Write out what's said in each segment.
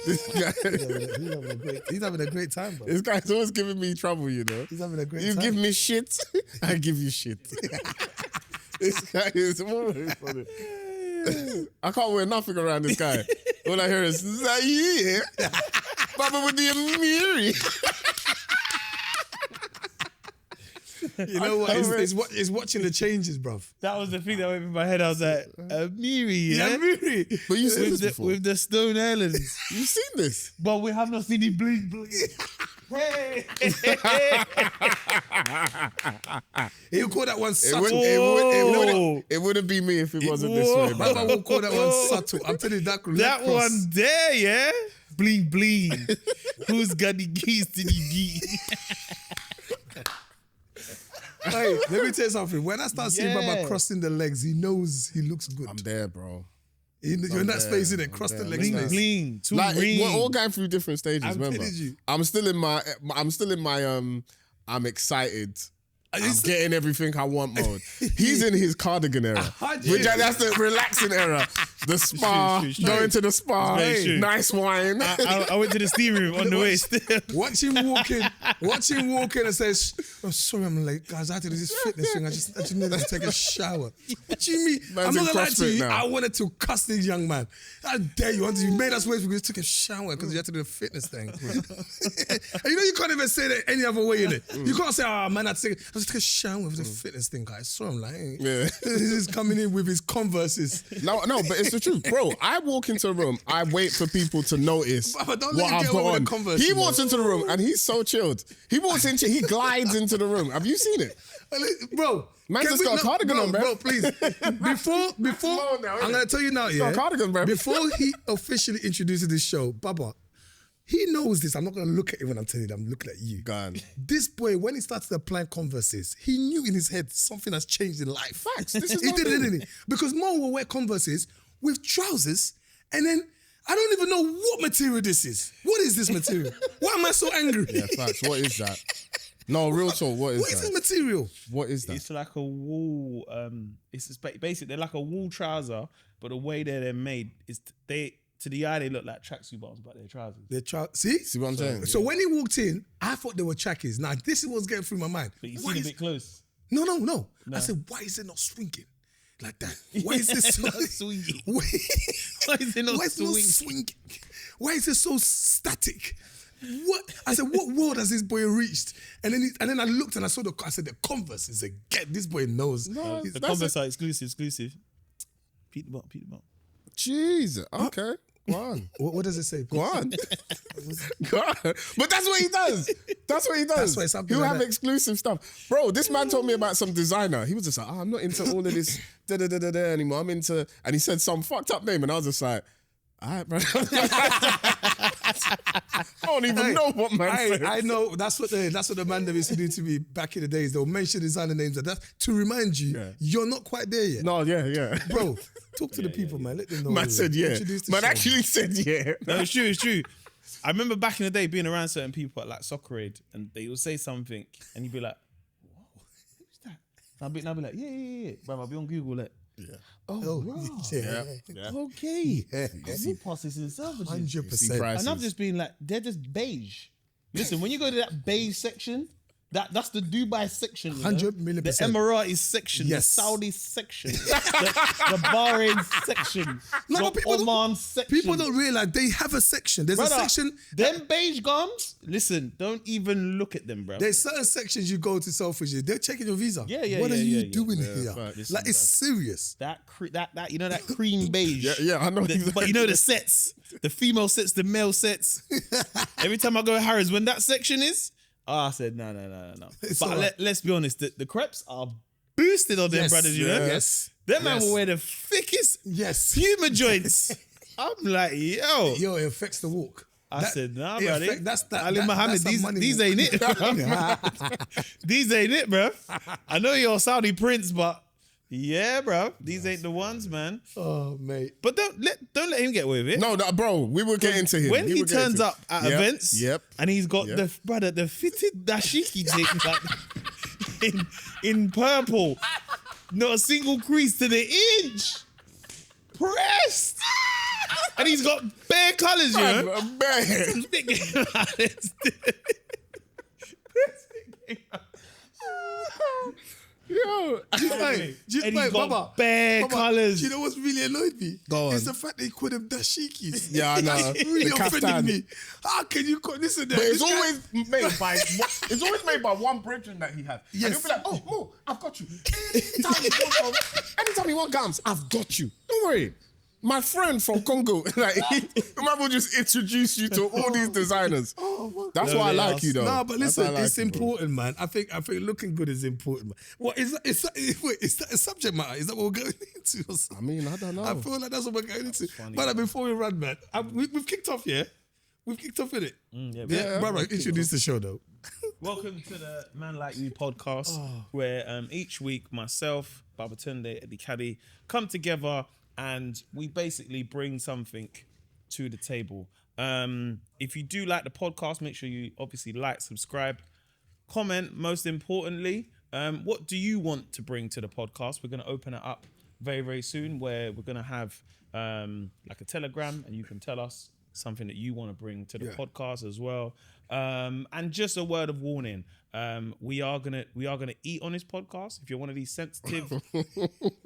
This guy, He's having a great time, bro. this guy's always giving me trouble, you know. He's having a great You time. give me shit, I give you shit. This guy is always funny. I can't wear nothing around this guy. All I hear is Zaire, Baba with the Amiri. You know what? It's watching the changes, bruv. That was the thing that went in my head. I was like, Amiri, yeah? Miri. But you seen this before? With the Stone Islands. You've seen this? But we have not seen the bling bling. Hey! He'll call that one subtle. It wouldn't be me if it wasn't this way, Baba man. will call that one subtle. I'm telling you that. That one there, yeah? Bling bling. Who's got the keys to the key? Hey, let me tell you something. When I start seeing Baba crossing the legs, he knows he looks good. I'm there, bro. You're in that space, innit? Cross the legs. Bling bling. Too Like green. we're all going through different stages. I'm remember, telling you. I'm still in my I'm excited. I'm getting everything I want mode. He's in his cardigan era. Which that's the relaxing era. The spa, True. going to the spa, It's very true. nice wine. I went to the steam room on the way still. Watch him walk in and says, "Oh, sorry, I'm late, guys. I had to do this fitness thing. I just needed to take a shower." What do you mean? Man's I'm not in gonna lie to CrossFit you. now. I wanted to cuss this young man. How dare you? You made us wait because you took a shower because you had to do the fitness thing. And you know you can't even say that any other way in it. You can't say, "Oh man, I just took a shower with the fitness thing, guys." So I'm like, Yeah. He's coming in with his Converses. No, but it's the truth, bro. I walk into a room, I wait for people to notice But don't let what him I've get got away with on. the Converse, He you know. walks into the room and he's so chilled. He glides into the room. Have you seen it? Bro, Man can just we- got a cardigan on, bro. Bro, please. Before on now, I'm innit? gonna tell you now, got yeah. a cardigan, bro. Before he officially introduces this show, Baba, he knows this. I'm not gonna look at him when I'm telling you that. I'm looking at you. Gone. This boy, when he started applying Converses, he knew in his head something has changed in life. Facts. This is He my did, thing. didn't he? Because Mo will wear Converses with trousers, and then I don't even know what material this is. What is this material? Why am I so angry? Yeah, facts. What is that? No, real talk. What is What is that? this material? What is that? It's like a wool. It's basically they're like a wool trouser, but the way they're made is to the eye they look like tracksuit bottoms, but they're trousers. See? See what I'm saying? So when he walked in, I thought they were trackies. Now this is what's getting through my mind. But you Why see a is- bit close. No. I said, why is it not swinging like that? Why is it so Swinging. Why is it not why is it not swinging? swinging? Why is it so static? What I said, what world has this boy reached? And then I looked and I saw the Converse is again. This boy knows. No, The that's Converse are exclusive. Peep them up. Jesus. Okay. Go on. What does it say? Go on. Go on. But that's what he does. That's what he does. That's why it's something He'll like have that. exclusive stuff. Bro, this man told me about some designer. He was just like, I'm not into all of this da-da-da-da-da anymore. I'm into... And he said some fucked up name and I was just like, all right, bro. I don't even know what man said. I know that's what the man that used to do to me back in the days. They'll mention designer names and that's to remind you you're not quite there yet. No, yeah. Bro, talk to the people, man. Let them know. Man said yeah. Introduce the Man show. actually said yeah. No, it's true. I remember back in the day being around certain people at like Soccer Aid and they would say something and you'd be like, whoa, who's that? And I'll be like, yeah. Bro, I'll be on Google like, Yeah. oh, wow. Yeah. Okay. Yeah. We'll pass this in salvages. 100%. prices. And I've just been like, they're just beige. Listen, when you go to that beige section, that's the Dubai section. You know? 100 million The percent. Emiratis section, Yes. the Saudi section, the Bahrain section, No, the but people Oman section. People don't realize they have a section. There's Brother, a section. them beige gums, listen, don't even look at them, bro. There's certain sections you go to Selfridges. They're checking your visa. Yeah, What are yeah, you yeah. doing Yeah, here? facts. Listen, Like it's serious. that you know that cream beige. Yeah, I know. But you know the sets, the female sets, the male sets. Every time I go to Harrods, when that section is, I said no. It's But all right. let's be honest, the crepes are boosted on them Yes, brothers, you know? yes, Them man yes. will wear the thickest Yes. Puma joints. I'm like, yo. Yo, it affects the walk. I said, nah, it buddy. affect- that's that- Ali that- Mohammed, that's a money these walk. ain't it. These ain't it, bro. I know you're a Saudi prince, but yeah, bro. These ain't the ones, man. Oh, mate. But don't let him get away with it. No, bro, we will get into him. When We he will get turns into up at Yep, events, Yep. and he's got the fitted dashiki thing like, in purple, not a single crease to the inch, pressed. And he's got bare colours, you know. Man. Yo. Hey, And he's got Baba, bare Baba, colours. do you know what's really annoyed me? Go on. It's the fact that he called them dashikis. Yeah, I know. It really The offended kaftan. me. How can you call this and that? But it's This guy- always made by one brethren that he has. Yes. And he'll be like, oh, Mo, I've got you. Anytime you want gums, I've got you. Don't worry. My friend from Congo, like, man will just introduce you to all these designers. That's why I like you, though. No, but That's why listen, I like it's you, bro. important, man. I think looking good is important. Man. What is that? Is that a subject matter? Is that what we're going into? Or something? I mean, I don't know. I feel like that's what we're going into. funny, But before we run, man, we've kicked off, yeah? We've kicked off in it. Yeah, Brother, introduce the show, though. Welcome to the Man Like You podcast, where each week myself, Babatunde, Eddie Kadi come together and we basically bring something to the table. If you do like the podcast, make sure you obviously like, subscribe, comment. Most importantly, what do you want to bring to the podcast? We're going to open it up very, very soon, where we're going to have like a Telegram, and you can tell us something that you want to bring to the podcast as well. And just a word of warning: we are gonna eat on this podcast. If you're one of these sensitive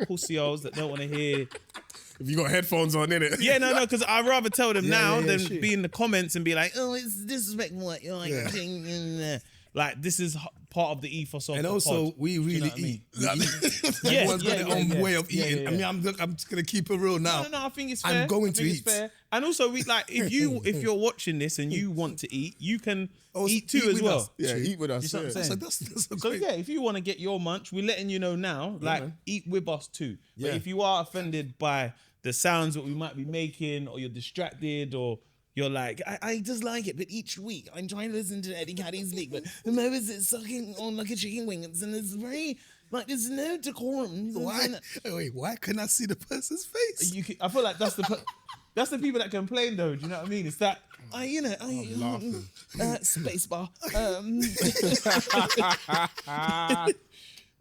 pussios that don't want to hear. If you got headphones on, innit? Yeah, no, because I'd rather tell them now than shit. be in the comments and be like, oh, it's disrespectful what you're like. Like, this is part of the ethos of And the also, pod. we Do you know really what I mean? eat. Yeah, Everyone's got yeah, their own yeah, way of yeah, eating. yeah, I mean, I'm just going to keep it real now. No, I think it's I'm fair. going I to think it's eat. fair. And also, we like if you're watching this and you want to eat, you can Oh, eat too eat as with well. us. Yeah, eat with us. You see what I'm yeah. saying? So that's a So great... yeah, if you want to get your munch, we're letting you know now. Like, man. eat with us too. But Yeah. if you are offended by the sounds that we might be making, or you're distracted, or you're like, I just like it, but each week I'm trying to listen to Eddie Kadi speak, but the Mobos is sucking on like a chicken wing, and it's very like there's no decorum. Why? Wait, why can I see the person's face? I feel like that's the people that complain though. Do you know what I mean? It's that space bar.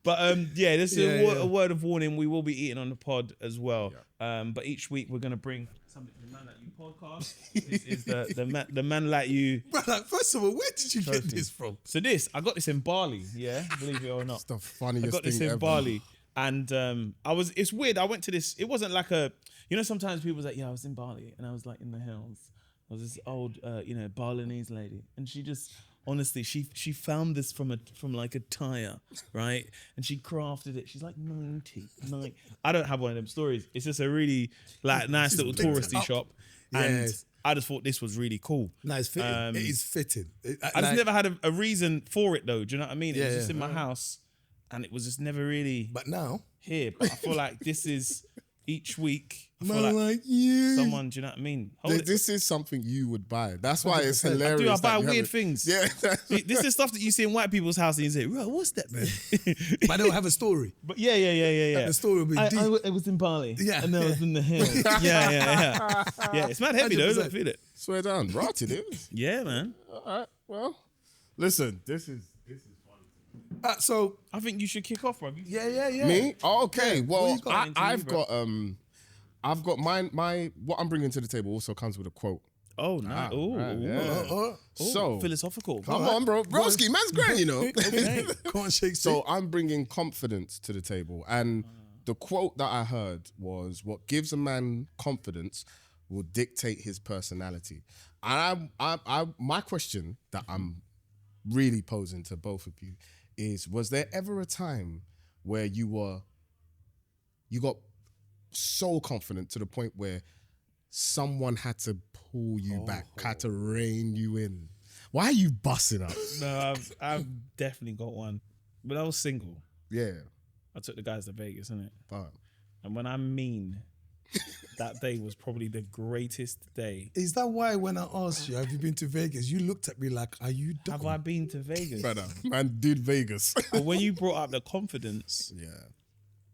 But yeah, this is a word of warning. We will be eating on the pod as well. But each week we're gonna bring something to the Man Like You podcast. This is the Man Like You. Brother, first of all, where did you get Trophy. this from? So I got this in Bali. Yeah, believe it or not. It's the funniest I got this thing in ever. Bali, and it's weird. I went to this. It wasn't like sometimes people like, yeah, I was in Bali and I was like in the hills. There was this old, Balinese lady, and she just honestly, she found this from like a tire, right? And she crafted it. She's like 90. I don't have one of them stories. It's just a really like nice little picked it touristy up. shop, and I just thought this was really cool. No, it's fitting. It is fitting. I just never had a reason for it though. Do you know what I mean? It was just Yeah. in my house, and it was just never really But now, here. But I feel like this is each week. I feel man like you. someone, do you know what I mean? Hold it. This is something you would buy. That's why it's 100%. hilarious. I buy that you weird have it. things. Yeah. This is stuff that you see in white people's house and you say, "Bro, what's that, man?" But they don't have a story. But yeah. The story will be deep. I was in Bali, Yeah. and then I was in the hills. Yeah. Yeah, it's mad heavy though. 100%. I feel it. Swear down. Rotted it. Yeah, man. All right. Well, listen. This is fun. So, I think you should kick off, bro. yeah. Me? Oh, okay. What Well, you got into I've you, bro? got I've got my what I'm bringing to the table also comes with a quote. Oh, nice. Ooh, right, ooh. yeah. Ooh, So philosophical. come on, bro. Broski, man's great, you know. Okay. Can't shake So I'm bringing confidence to the table, and the quote that I heard was, "What gives a man confidence will dictate his personality." And my question that I'm really posing to both of you is: was there ever a time where you got so confident to the point where someone had to pull you back, had to rein you in? Why are you busting up? No, I've definitely got one. But I was single. Yeah, I took the guys to Vegas, innit? fine. And when I mean that day was probably the greatest day. Is that why when I asked you, have you been to Vegas, you looked at me like, are you dumb? Have I been to Vegas? Brother, man did Vegas. But when you brought up the confidence, Yeah.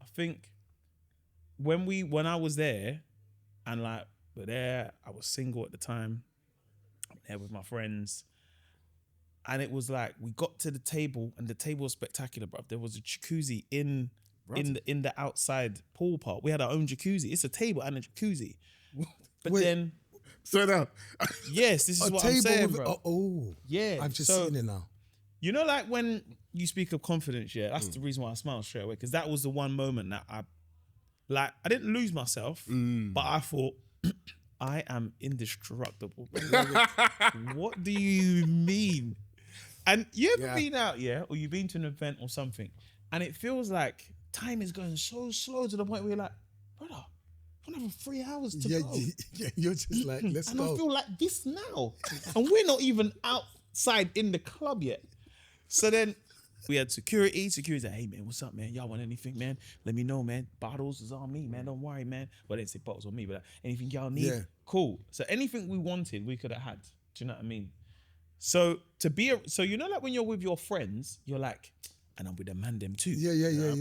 I think when I was there and like we're there, I was single at the time. I'm there with my friends. And it was like we got to the table and the table was spectacular, bro. There was a jacuzzi in the outside pool part. We had our own jacuzzi. It's a table and a jacuzzi. But Wait. then, So now, yes, this is what I'm saying, bro. Yeah, I've just so- seen it now. You know, like when you speak of confidence, yeah, that's the reason why I smiled straight away, because that was the one moment that I didn't lose myself, but I thought, I am indestructible. What do you mean? And you ever been out, yeah, or you've been to an event or something, and it feels like time is going so slow to the point where you're like, brother, I don't have 3 hours to go. Yeah, you're just like, let's And go. I feel like this now. And we're not even outside in the club yet. So then we had security. Security's like, hey, man, what's up, man? Y'all want anything, man? Let me know, man. Bottles is on me, man. Don't worry, man. Well, they didn't say bottles on me, but like, anything y'all need, cool. So anything we wanted, we could have had. Do you know what I mean? So so you know, like when you're with your friends, you're like, and I'm with the man them too. Yeah.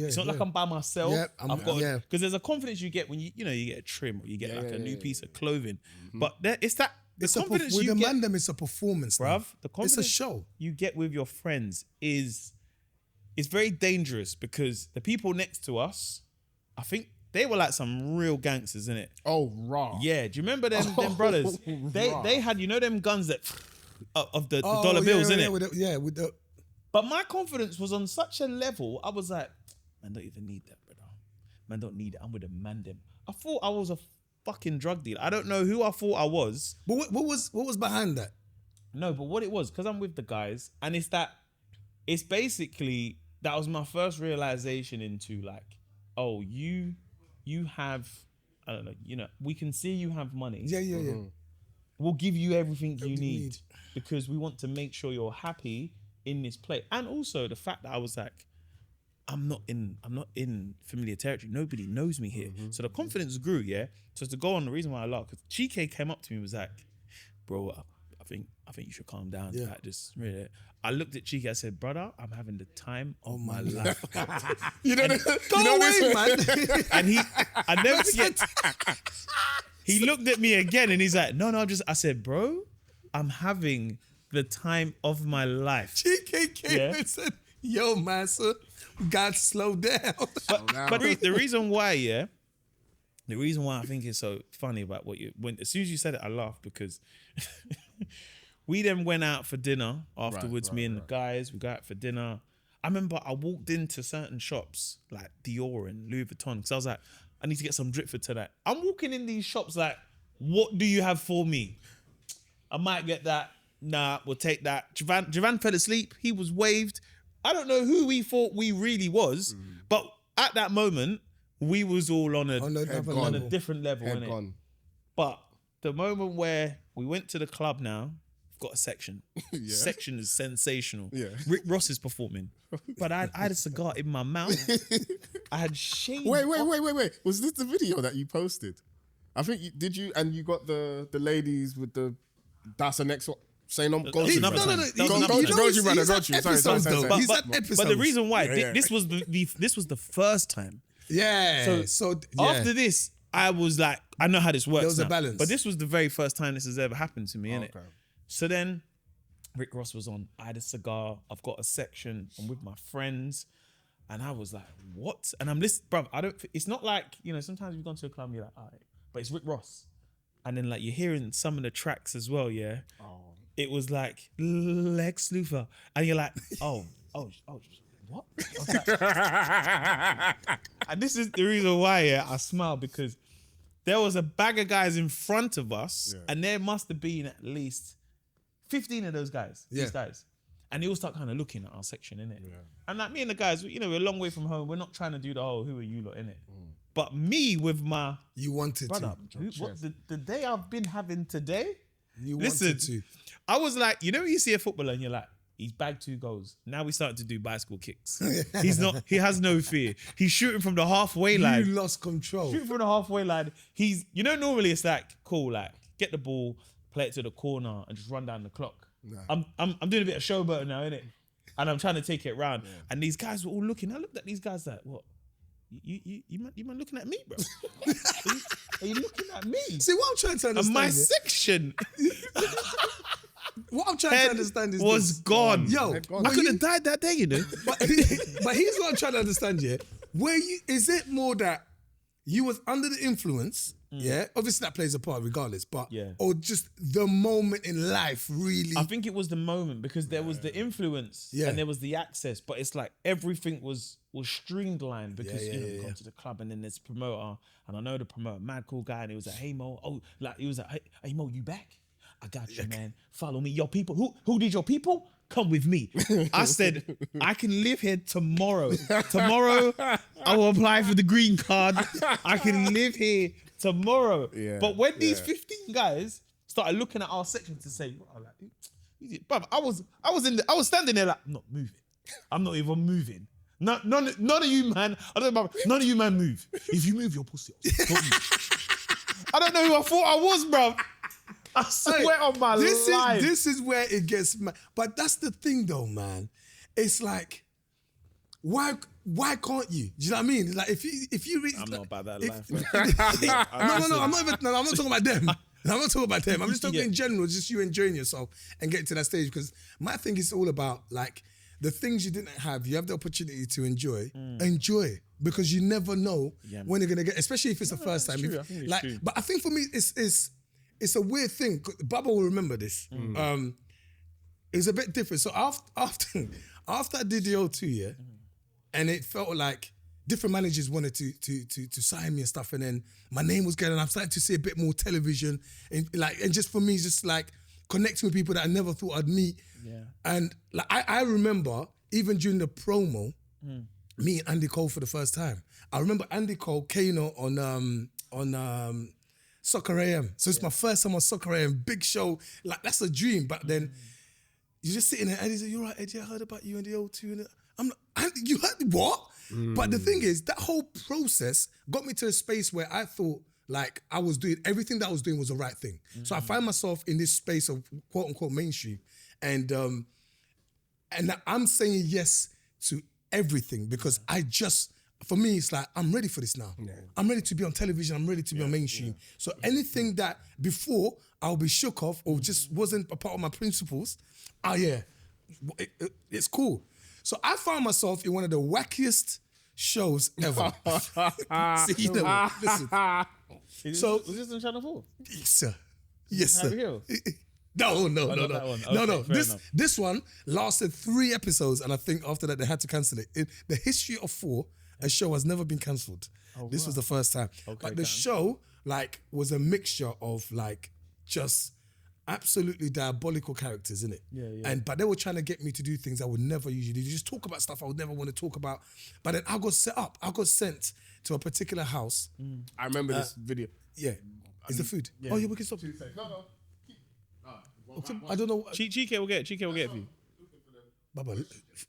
It's not like I'm by myself. Yeah, I've got because there's a confidence you get when you get a trim or you get like a new piece of clothing. But it's that the confidence with you the get, man them, it's a performance, bruv. now. The confidence It's a show. you get with your friends is very dangerous, because the people next to us, I think they were like some real gangsters, innit? oh, raw. Yeah, do you remember them brothers? They had, you know, them guns that of the dollar bills, innit? Yeah, with the. But my confidence was on such a level, I was like, man, don't even need that, brother. Man, don't need it. I'm with a man them. I thought I was a fucking drug dealer. I don't know who I thought I was. But what was behind that? No, but what it was, because I'm with the guys, and it's basically, that was my first realization into like, oh, you have, I don't know, you know, we can see you have money. Yeah. We'll give you everything you need because we want to make sure you're happy in this play. And also the fact that I was like, I'm not in familiar territory. Nobody knows me here. So the confidence grew, yeah. So to go on, the reason why I laughed, because Chike came up to me and was like, bro, I think you should calm down. Yeah. Like, just really. I looked at Chike, I said, brother, I'm having the time of my life. You know, Go away, man. And I never forget, he looked at me again and he's like, no, I said, bro, I'm having the time of my life. GK came and said, yo, man, sir, we got to slow down. But the reason why, the reason why I think it's so funny about as soon as you said it, I laughed, because we then went out for dinner afterwards, me and the guys, we got out for dinner. I remember I walked into certain shops like Dior and Louis Vuitton, because I was like, I need to get some drip for tonight. I'm walking in these shops like, what do you have for me? I might get that. Nah, we'll take that. Javan fell asleep. He was waved. I don't know who we thought we really was, but at that moment, we was all on a different level, innit? But the moment where we went to the club now, we've got a section. Section is sensational. Yeah. Rick Ross is performing. But I had a cigar in my mouth. I had shade. Wait. Was this the video that you posted? I think you got the ladies with the, that's the next one. Say no, go to another time. Go to runner. Sorry. But the reason why this was the first time. Yeah. So after this, I was like, I know how this works. There was now. a balance. But this was the very first time this has ever happened to me, innit? Okay. So then Rick Ross was on. I had a cigar. I've got a section. I'm with my friends. And I was like, what? And I'm listening, bruv, it's not like, you know, sometimes you've gone to a club and you're like, all right, but it's Rick Ross. And then like you're hearing some of the tracks as well, yeah? It was like Lex Luthor. And you're like, oh, what? And this is the reason why I smile, because there was a bag of guys in front of us, and there must have been at least 15 of those guys, these guys. And they all start kind of looking at our section, innit? Yeah. And like me and the guys, you know, we're a long way from home. We're not trying to do the whole, who are you lot, innit? But me with my... You wanted brother, to. The day I've been having today... You wanted to. I was like, you know when you see a footballer and you're like, he's bagged 2 goals. Now we started to do bicycle kicks. He has no fear. He's shooting from the halfway line. You lost control. Shooting from the halfway line. You know, normally it's like, cool, like, get the ball, play it to the corner and just run down the clock. Nah. I'm doing a bit of showboat now, innit? And I'm trying to take it round. Yeah. And these guys were all looking. I looked at these guys like, what? You man looking at me, bro? Are you looking at me? See, what I'm trying to understand. My section. What I'm trying to understand is was gone. Yo, I could have died that day, you know. But here's what I'm trying to understand, yeah. Is it more that you was under the influence Yeah, obviously that plays a part regardless, but Yeah. or just the moment in life really. I think it was the moment because there was the influence Yeah. and there was the access, but it's like everything was streamlined because you go to the club and then there's a promoter, and I know the promoter, mad cool guy, and he was like, "Hey Mo, he was like, hey Mo, you back? I got you, man. Follow me. Your people, who did your people? Come with me." I said, I can live here tomorrow. Tomorrow, I will apply for the green card. I can live here tomorrow. Yeah, But when these 15 guys started looking at our section to say, "Oh, like, bruv, I was standing there like, I'm not moving. I'm not even moving. None of you, man. I don't know, none of you, man, move. If you move, your pussy. Don't move. I don't know who I thought I was, bruv. I swear on my life. This is where it gets mad. But that's the thing though, man. It's like, why can't you? Do you know what I mean? Like if you reach, I'm not about that life. Bro. no, I'm not talking about them. I'm not talking about them. I'm just talking Yeah. in general, just you enjoying yourself and getting to that stage. Because my thing is all about like the things you didn't have, you have the opportunity to enjoy. Enjoy. Because you never know when you're gonna get, especially if it's the first time. true. I think it's like, true. but I think for me, it's a weird thing. Baba will remember this. It's a bit different. So after I did the O2, and it felt like different managers wanted to sign me and stuff, and then my name was getting. I'm starting to see a bit more television, and just for me, just like connecting with people that I never thought I'd meet. Yeah. And like I remember even during the promo, me and Andy Cole for the first time. I remember Andy Cole, Kano on Soccer AM. So it's my first time on Soccer AM, big show. Like that's a dream. But then you're just sitting there, Eddie's like, "You're right, Eddie, I heard about you and the O2. And I'm like, you heard what? But the thing is, that whole process got me to a space where I thought like I was doing, everything that I was doing was the right thing. So I find myself in this space of quote unquote mainstream. And I'm saying yes to everything because for me, it's like, I'm ready for this now. Yeah. I'm ready to be on television. I'm ready to be on mainstream. So anything that before I'll be shook off or just wasn't a part of my principles, it's cool. So I found myself in one of the wackiest shows ever. See, you know, listen. Was this on Channel 4? Yes, sir. Yes, sir. Harry Hill? No. not that one. Okay, fair This one lasted 3 episodes, and I think after that they had to cancel it. In the history of 4, a show has never been cancelled. This was the first time. But the show like was a mixture of like just absolutely diabolical characters in it. Yeah. But they were trying to get me to do things I would never usually do. Just talk about stuff I would never want to talk about. But then I got set up. I got sent to a particular house. I remember this video. Yeah. It's the food. Yeah. Oh yeah, we can stop. No. I don't know. Chike will get it for you. Baba,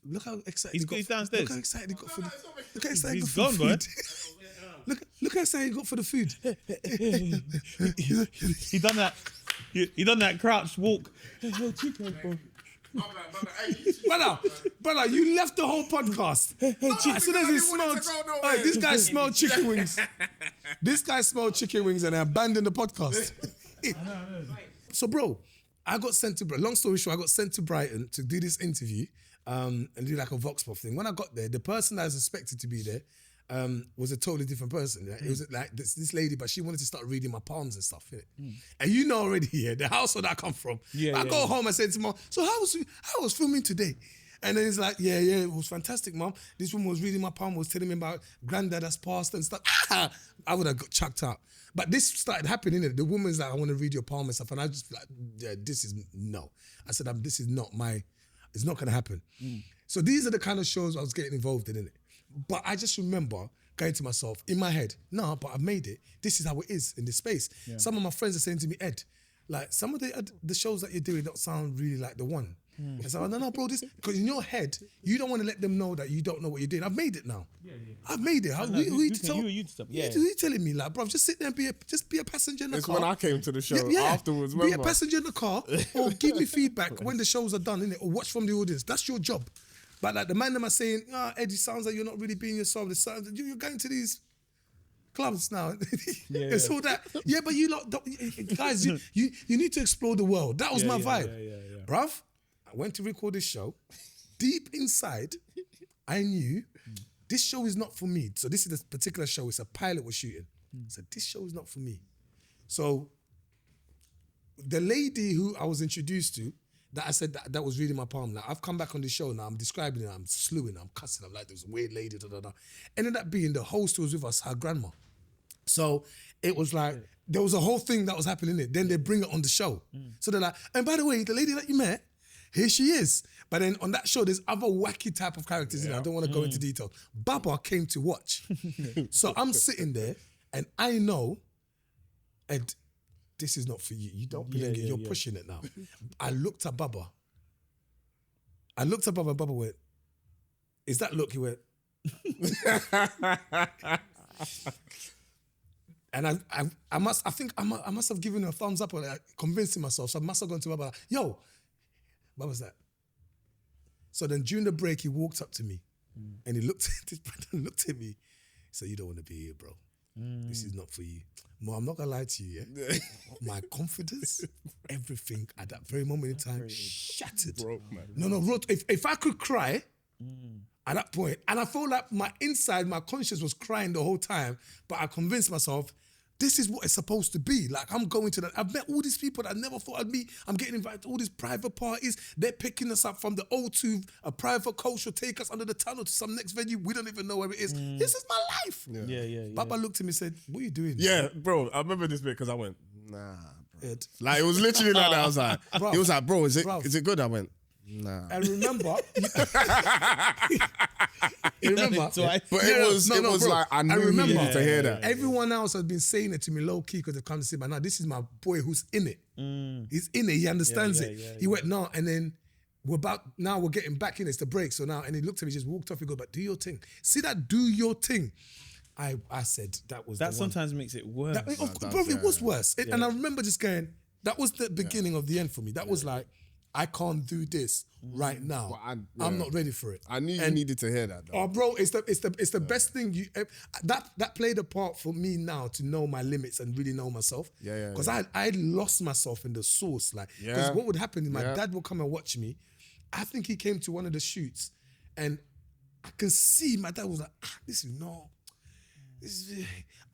look how excited He's downstairs. Look how excited he got for the. Look how excited He's he got for gone, the food. Look how excited he got for the food. He done that crouch walk. Brother, you left the whole podcast. As soon as he smelled, this guy smelled chicken wings. This guy smelled chicken wings and I abandoned the podcast. So, bro, I got sent to Brighton. Long story short, I got sent to Brighton to do this interview and do like a Vox Pop thing. When I got there, the person that I was expected to be there was a totally different person. It was like this lady, but she wanted to start reading my palms and stuff. And you know already here, the household I come from. I go home and say to Mom, so how was filming today? And then it's like, yeah, it was fantastic, Mom. This woman was reading my palm, was telling me about granddad that's passed and stuff. I would have got chucked out. But this started happening, innit? The woman's like, I want to read your palm and stuff. And I just like, yeah, this is no. I said, this is not it's not going to happen. So these are the kind of shows I was getting involved in, innit? But I just remember going to myself, in my head, no, but I've made it. This is how it is in this space. Yeah. Some of my friends are saying to me, Ed, like some of the shows that you're doing don't sound really like the one. I said, no, bro, because in your head, you don't want to let them know that you don't know what you're doing. I've made it now. I've made it. Who you telling me, like, bro, just sit there and be a passenger in the car. It's when I came to the show afterwards. Be a passenger in the car or give me feedback when the shows are done, innit? Or watch from the audience. That's your job. But like the man them are saying, Eddie, sounds like you're not really being yourself. You're going to these clubs now. It's all that. Yeah, but you lot, guys, you need to explore the world. That was my vibe. Bruv, I went to record this show. Deep inside, I knew this show is not for me. So this is a particular show. It's a pilot we're shooting. I said, this show is not for me. So the lady who I was introduced to, that I said that was reading my palm. Now I've come back on the show now. I'm describing it. I'm slewing. I'm cussing. I'm like, there's a weird lady. Da, da, da. Ended up being the host who was with us, her grandma. So it was like there was a whole thing that was happening in it. Then they bring it on the show. So they're like, and by the way, the lady that you met, here she is. But then on that show, there's other wacky type of characters in it. I don't want to go into detail. Baba came to watch. So I'm sitting there and I know, Ed, this is not for you. You don't believe it. You're pushing it now. I looked at Baba. And Baba went, is that look? He went, and I must have given her a thumbs up or like, convincing myself. So I must have gone to Baba, yo, what was that? So then during the break, he walked up to me and he looked at me. He said, you don't want to be here, bro. This is not for you. Mo, I'm not going to lie to you, yeah? My confidence, everything at that very moment in time shattered. Broke, man. No, if I could cry at that point, and I felt like my inside, my conscience was crying the whole time, but I convinced myself, this is what it's supposed to be. Like, I'm going to that. I've met all these people that I never thought I'd meet. I'm getting invited to all these private parties. They're picking us up from the O2. A private coach will take us under the tunnel to some next venue. We don't even know where it is. This is my life. Yeah. Baba looked at me and said, what are you doing? Yeah, bro, I remember this bit because I went, nah, bro. Ed. Like, it was literally like that. I was like, Bro. he was like, bro, is it good? I went, nah. And remember, you remember? But it was bro. like, I knew I remember, he needed to hear that. Everyone else has been saying it to me low key because they've come to see, but now this is my boy who's in it. He's in it. He understands it. He went, no, and then we're getting back in. It's the break. So now, and he looked at me, just walked off. He goes, but do your thing. See that? Do your thing. I said that was that the sometimes makes it worse. Bro, it was worse. And I remember just going, that was the beginning of the end for me. That was like, I can't do this right now. Well, I'm not ready for it. I knew you needed to hear that, though. Oh, bro, it's the best thing that played a part for me now to know my limits and really know myself. Because I lost myself in the sauce. Like, because what would happen is my dad would come and watch me. I think he came to one of the shoots, and I can see my dad was like, this is not.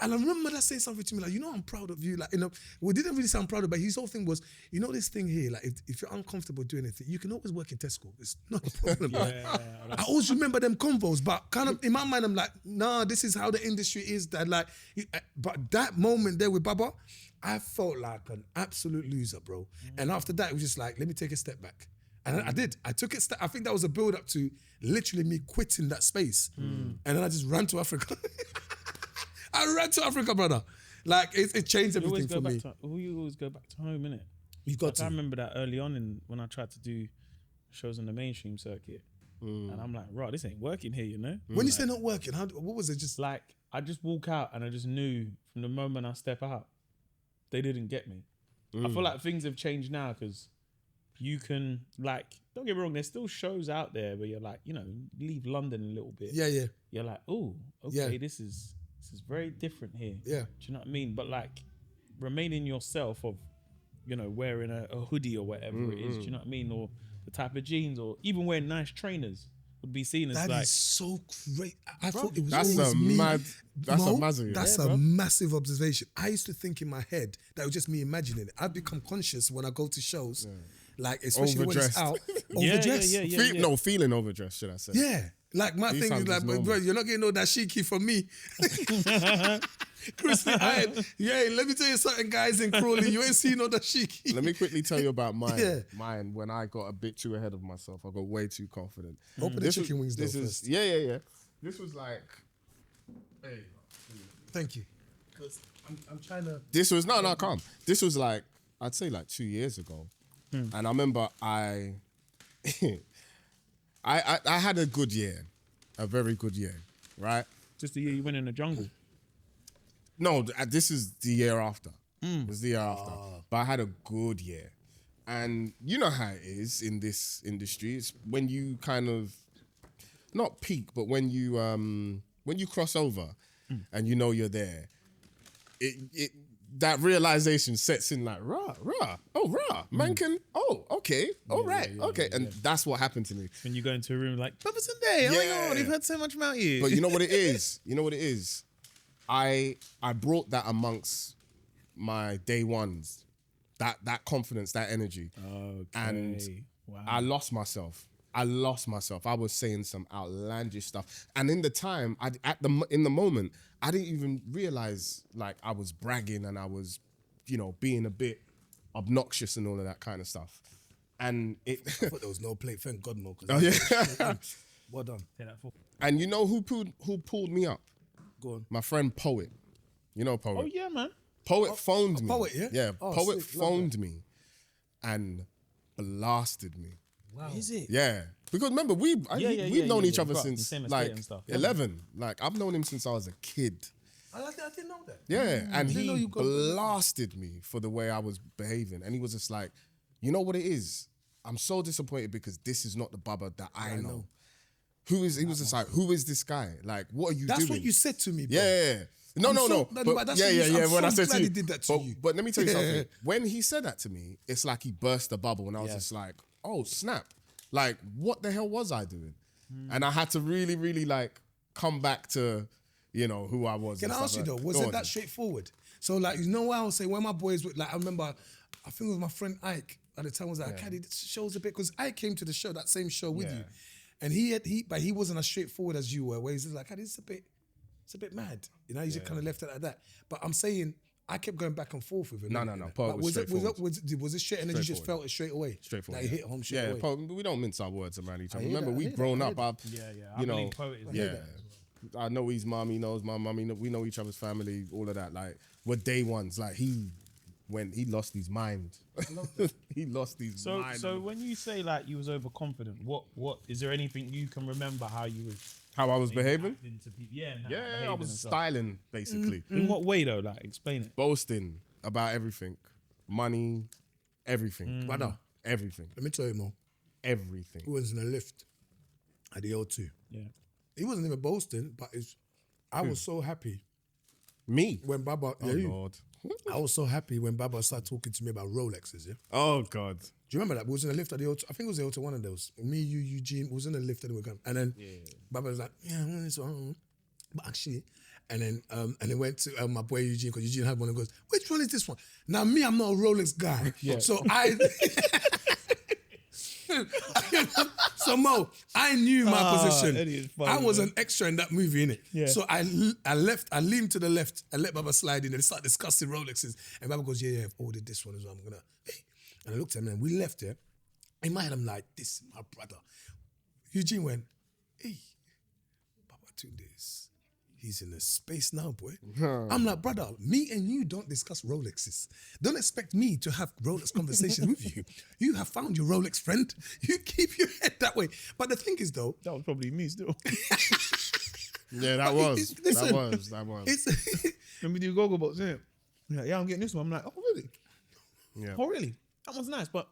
And I remember that saying something to me like, I'm proud of you. Like, we didn't really sound proud of it, but his whole thing was, this thing here, like, if you're uncomfortable doing anything, you can always work in Tesco. It's not a problem. I always remember them convos, but kind of in my mind, I'm like, nah, this is how the industry is. That like, but that moment there with Baba, I felt like an absolute loser, bro. And after that, it was just like, let me take a step back. And I did. I took it. I think that was a build up to literally me quitting that space. And then I just ran to Africa. I ran to Africa, brother. Like, it changed everything for me. You always go back to home, innit? You got to. I remember that early on when I tried to do shows on the mainstream circuit. And I'm like, right, this ain't working here, When you say not working, what was it? Just like, I just walk out and I just knew from the moment I step out, they didn't get me. I feel like things have changed now because you can, like, don't get me wrong, there's still shows out there where you're like, leave London a little bit. Yeah. You're like, oh, okay, this is very different here. Yeah. Do you know what I mean? But like, remaining yourself of, wearing a hoodie or whatever it is, do you know what I mean? Or the type of jeans, or even wearing nice trainers would be seen as that like... is so great. I thought it was that's always a me. That's a massive observation. I used to think in my head that it was just me imagining it. I've become conscious when I go to shows, like, especially when it's out. Overdressed. Yeah. Feeling overdressed, should I say. Yeah. Like, my thing is like, bro, you're not getting no dashiki from me. Crispy eyed. Yeah, let me tell you something, guys in Crawley. You ain't seen no dashiki. Let me quickly tell you about mine. Mine, when I got a bit too ahead of myself, I got way too confident. Open the chicken wings though first. Yeah. This was like... Hey. Thank you. Because I'm trying to... This was... No, calm. This was like, I'd say like 2 years ago. And I remember I had a good year, a very good year, right? Just the year you went in the jungle. No, this is the year after. It was the year after. But I had a good year. And you know how it is in this industry. It's when you kind of, not peak, but when you cross over and you know you're there, that realization sets in like, man can, okay, okay. And that's what happened to me. When you go into a room like, Babatunde, oh my God, you've heard so much about you. But you know what it is? I brought that amongst my day ones, that confidence, that energy. Okay. And wow. I lost myself. I was saying some outlandish stuff. And in the time, in the moment, I didn't even realize like I was bragging and I was, being a bit obnoxious and all of that kind of stuff. And I thought there was no plate. Thank God, Mo. Oh, yeah. Well done. Take that for. And you know who pulled me up? Go on. My friend Poet. You know Poet? Oh yeah, man. Poet phoned me. Poet, yeah? Yeah, Oh, Poet sick. Love phoned me and blasted me. Wow. Is it? Yeah. Because remember, we've known each other Right, since the same estate like and stuff. 11. Like I've known him since I was a kid. I didn't know that. Yeah, and didn't know he you got- blasted me for the way I was behaving. And he was just like, you know what it is? I'm so disappointed because this is not the Baba that I know. He was just like, who is this guy? Like, what are you doing? That's what you said to me, bro. Yeah. No. But But that's yeah, what you- yeah. I'm When I so said glad to you, he did that to but, you. but let me tell you Yeah. something. When he said that to me, it's like he burst the bubble, and I was just like, oh snap! Like, what the hell was I doing? And I had to really, really like come back to, who I was. Can and I ask stuff you though, like was Go it on. that straightforward? So like, what I was saying, when my boys were like, I remember, I think it was my friend Ike at the time was like, Caddy, this show's a bit, because Ike came to the show, that same show with Yeah. you. And but he wasn't as straightforward as you were, where he's just like, Caddy, it's a bit mad. He just kind of left it like that. But I'm saying, I kept going back and forth with him. No. Paul But was straightforward. was it straight and then you just felt it straight away? Straightforward. Like it hit home straight Yeah, away. Poet, we don't mince our words around each other. hear Remember, that, I we've hear grown that, up. I you know, believe Poet is yeah. I know his mom, he knows my mum, we know each other's family, all of that. Like, we're day ones. Like, he lost his mind. He lost his mind. So when you say like you was overconfident, what is there anything you can remember how you was How I was behaving? acting to people? Yeah, Yeah, I behaving was and stuff. styling, basically. In what way though? Like explain it. Boasting about everything. Money, everything. Brother, Everything. let me tell you more. Everything. He was in a lift at the O2. Yeah. He wasn't even boasting, but I was so happy Me? when Baba. Oh, yeah, you. Lord. I was so happy when Baba started talking to me about Rolexes. Yeah, do Oh, God. you remember that? We was in a lift at the O2. I think it was the O2, one of those. Me, you, Eugene, was in the lift and we were going. And then Baba was like, "Yeah, I want this one." But actually, and then went to my boy Eugene, because Eugene had one and goes, "Which one is this one?" Now me, I'm not a Rolex guy, so I. So Mo, I knew my position. Eddie is funny, I was man. an extra in that movie, innit? Yeah. So I leaned to the left, I let Baba slide in and start discussing Rolexes. And Baba goes, yeah, I've ordered this one as well. I'm gonna, hey. And I looked at him and we left there. In my head, I'm like, this is my brother. Eugene went, hey, Babatunde is, he's in a space now, boy. I'm like, brother, me and you don't discuss Rolexes. Don't expect me to have Rolex conversations with you. You have found your Rolex friend. You keep your head that way. But the thing is, though, That was probably me still. Yeah, that was. Listen, That was. it's Let me do Google box, innit? Yeah, I'm getting this one. I'm like, oh really? Yeah. Oh really? That one's nice, but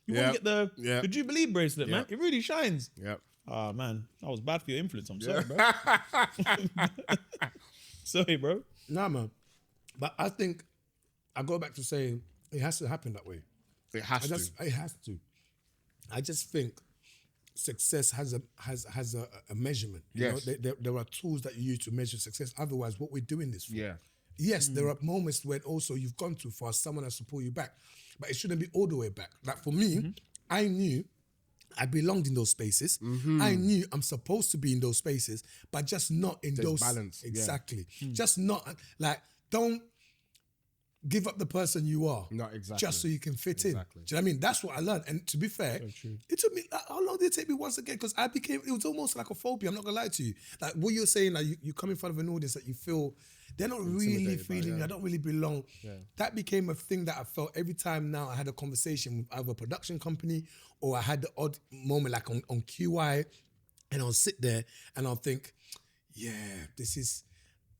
you Yeah. want to get the Jubilee bracelet, man. Yeah. It really shines. Yep. Ah man, that was bad for your influence. I'm sorry, bro. Sorry, bro. nah, man. But I think I go back to saying it has to happen that way. It has to. It has to. I just think success has a measurement. You Yes. know, there are tools that you use to measure success. Otherwise, what we're doing this for. Yeah. Yes, there are moments when also you've gone too far, someone has to pull you back. But it shouldn't be all the way back. Like for me, I knew I belonged in those spaces. I knew I'm supposed to be in those spaces, but just not in those. balance, yeah. Exactly. Just not, like, don't give up the person you are. No, exactly. Just so you can fit Exactly. in. Do you know what I mean? That's what I learned. And to be fair, it took me, how long did it take me once again? Because it was almost like a phobia. I'm not gonna lie to you. Like what you're saying, like you come in front of an audience that you feel, they're not really Intimidated by, feeling, I don't really belong. Yeah. That became a thing that I felt every time now I had a conversation with either a production company or I had the odd moment like on QI, and I'll sit there and I'll think, yeah, this is,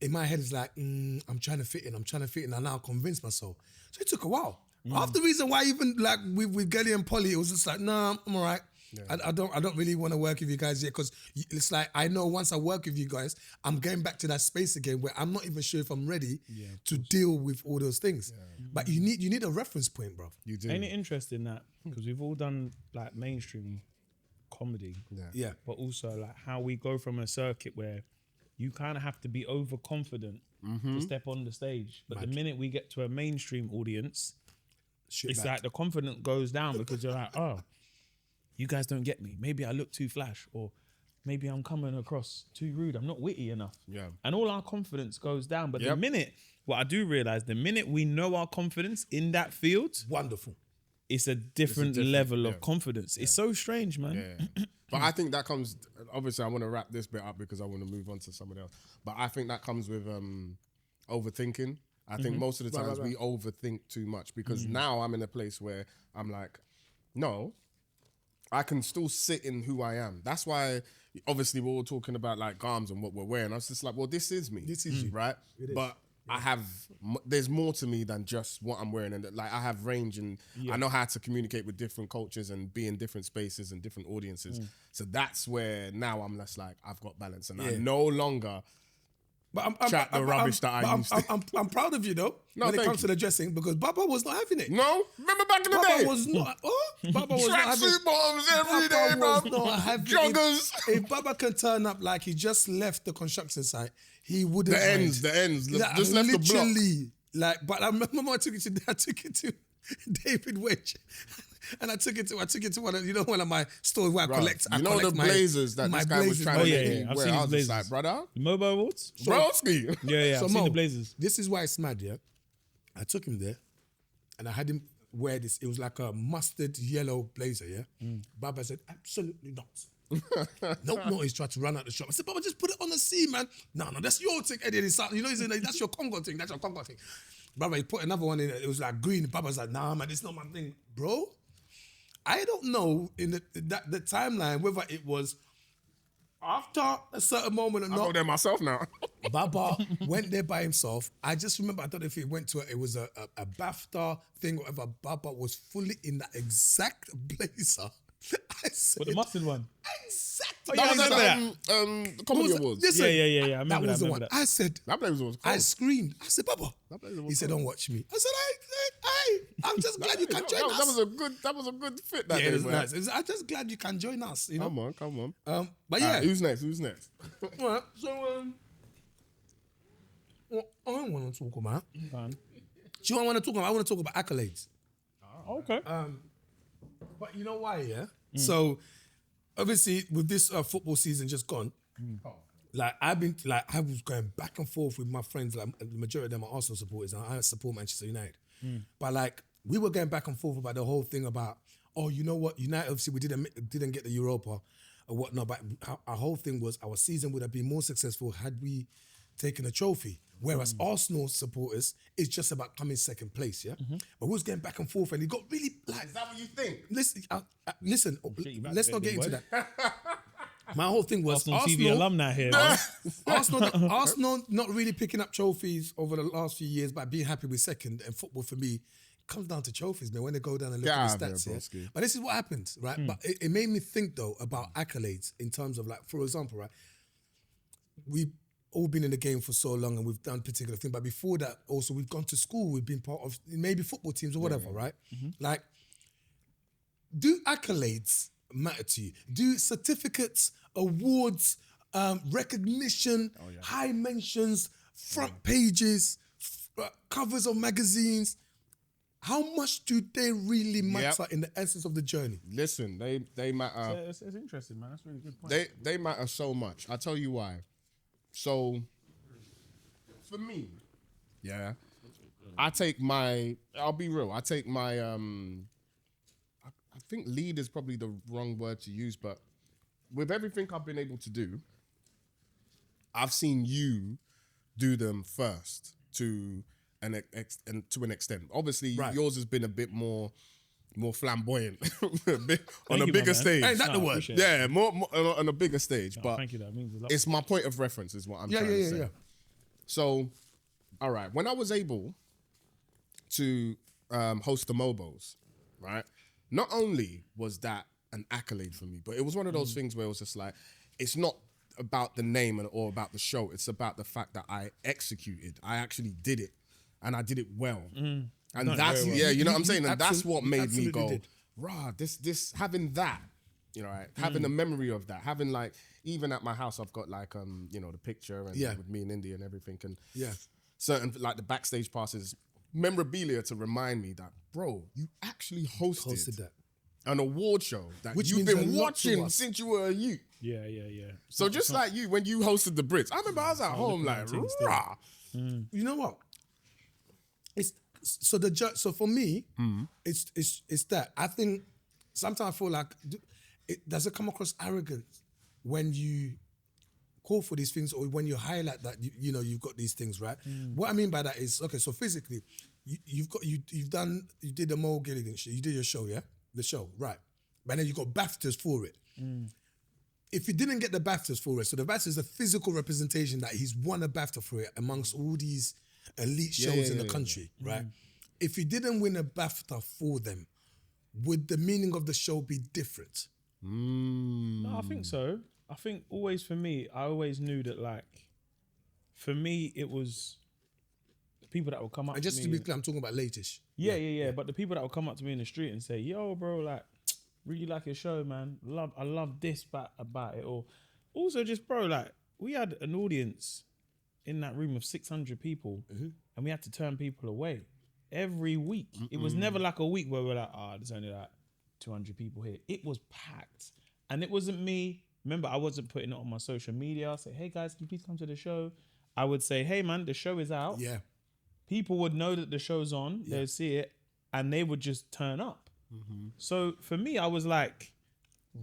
in my head it's like, I'm trying to fit in, and I now convince myself. So it took a while. Half the reason why even like with Gelly and Polly, it was just like, nah, I'm all right. Yeah. I don't really want to work with you guys yet, because it's like I know once I work with you guys, I'm going back to that space again where I'm not even sure if I'm ready to deal with all those things. Yeah. But you need a reference point, bro. You do. Ain't it interesting that because we've all done like mainstream comedy, Yeah. but also like how we go from a circuit where you kind of have to be overconfident to step on the stage. But the minute we get to a mainstream audience, it's like the confidence goes down because you're like, oh, you guys don't get me. Maybe I look too flash, or maybe I'm coming across too rude. I'm not witty enough. Yeah. And all our confidence goes down. But the minute, what I do realize, the minute we know our confidence in that field, Wonderful. it's a different level of confidence. It's so strange, man. Yeah. But I think that comes, obviously I want to wrap this bit up because I want to move on to somebody else. But I think that comes with overthinking. I think most of the times we overthink too much because now I'm in a place where I'm like, no, I can still sit in who I am. That's why, obviously, we're all talking about like garms and what we're wearing. I was just like, well, this is me. This is you, right? But I have, there's more to me than just what I'm wearing. And like, I have range and I know how to communicate with different cultures and be in different spaces and different audiences. So that's where now I'm less like, I've got balance and I no longer chat the rubbish that I used to. I'm proud of you though, when it comes to the dressing, because Baba was not having it. No? Remember back in the day? Baba was not. Baba was not having Tracksuit bottoms every day, Baba bro. was not having Joggers. If Baba can turn up like he just left the construction site, he wouldn't. The ends. Yeah, Just left the block. literally. Like, but I remember I took it to David Wedge. And I took it to one of, one of my stores where I collect. You know the blazers that this guy was trying to make me I've wear. seen I his was blazers. just like, brother, The MOBO Awards? broski. Yeah, So I've seen Mo, the blazers. This is why it's mad, yeah? I took him there and I had him wear this. It was like a mustard yellow blazer, yeah? Baba said, absolutely not. No, he's tried to run out the shop. I said, Baba, just put it on the sea, man. No, that's your thing, Eddie. He's like, that's your Congo thing. That's your Congo thing. Baba, he put another one in it. It was like green. Baba's like, nah, man, it's not my thing. Bro, I don't know in the timeline whether it was after a certain moment or I go not. there myself now. Baba went there by himself. I just remember, I don't know if he went to it was a BAFTA thing or whatever. Baba was fully in that exact blazer. I said, But the mustard one? exactly. yeah, I That was remember at the Comedy Awards. Listen, Yeah. I remember that was the I one. remember I said, That blazer was I cold. screamed. I said, Baba. blazer was He said, cold. don't watch me. I said, I'm just glad you can join us. That was a good fit that Yeah, day, it was man. nice. I'm just glad you can join us, you know? Come on. But yeah. Who's next? Right, so, what I want to talk about. Fine. Do you know what I want to talk about? I want to talk about accolades. Okay. But you know why, yeah? So, obviously, with this football season just gone, like I was going back and forth with my friends. Like the majority of them are Arsenal supporters, and I support Manchester United. But like we were going back and forth about the whole thing about, oh, you know what? United obviously we didn't get the Europa or whatnot. But our whole thing was our season would have been more successful had we taken a trophy. Whereas Arsenal supporters, it's just about coming second place, yeah? But we was getting back and forth and it got really like... Is that what you think? Listen, let's not get into that. My whole thing was Arsenal TV alumni here. man. Arsenal not really picking up trophies over the last few years by being happy with second, and football for me comes down to trophies, man, when they go down and look at the stats. Yeah? But this is what happens, right? But it made me think, though, about accolades in terms of, like, for example, right, we've all been in the game for so long and we've done particular things, but before that, also, we've gone to school, we've been part of maybe football teams or whatever, right? Like, do accolades matter to you? Do certificates, awards, recognition, high mentions, front pages, covers of magazines, how much do they really matter in the essence of the journey? Listen, they matter. It's interesting, man. That's a really good point. They matter so much. I'll tell you why. So, for me, I'll be real. I take my, I think lead is probably the wrong word to use, but with everything I've been able to do, I've seen you do them first to an extent. Obviously, yours has been a bit more flamboyant, on a bigger stage. Ain't that the word? Yeah, more on a bigger stage. But thank you, that means a lot. it's my point of reference is what I'm trying to say. So, all right, when I was able to host the MOBOs, right, not only was that an accolade for me, but it was one of those things where it was just like, it's not about the name or about the show. It's about the fact that I executed. I actually did it, and I did it well. And that's, you know what I'm saying? And that's what made me go, rah, this having that You know, right? Having a memory of that, having like, even at my house, I've got like, you know, the picture and with me in India and everything, and certain like the backstage passes, memorabilia to remind me that, bro, you actually hosted that an award show that Which you've means been a lot to watching us. since you were a youth. Yeah. So just like you, when you hosted the Brits, I remember I was at home like, rah. You know what? It's so so for me, it's that. I think sometimes I feel like does it come across arrogant when you call for these things or when you highlight that you know you've got these things, right? What I mean by that is, okay, so physically you did the Mo Gilligan shit, you did your show, the show, right? But then you got BAFTAs for it. If you didn't get the BAFTAs for it, so the BAFTA is a physical representation that he's won a BAFTA for it amongst all these elite shows in the country, right? If you didn't win a BAFTA for them, would the meaning of the show be different? No, I think so. I think always for me, I always knew that like, for me, it was the people that would come up And just to to me. be clear, I'm talking about latest. Yeah. But the people that would come up to me in the street and say, yo, bro, like, really like your show, man. I love this about it. Or also just, bro, like, we had an audience in that room of 600 people and we had to turn people away every week. It was never like a week where we're like, there's only like 200 people here. It was packed. And it wasn't me. Remember, I wasn't putting it on my social media. I say, hey guys, can you please come to the show? I would say, hey man, the show is out. Yeah. People would know that the show's on. They'd see it and they would just turn up. So for me, I was like,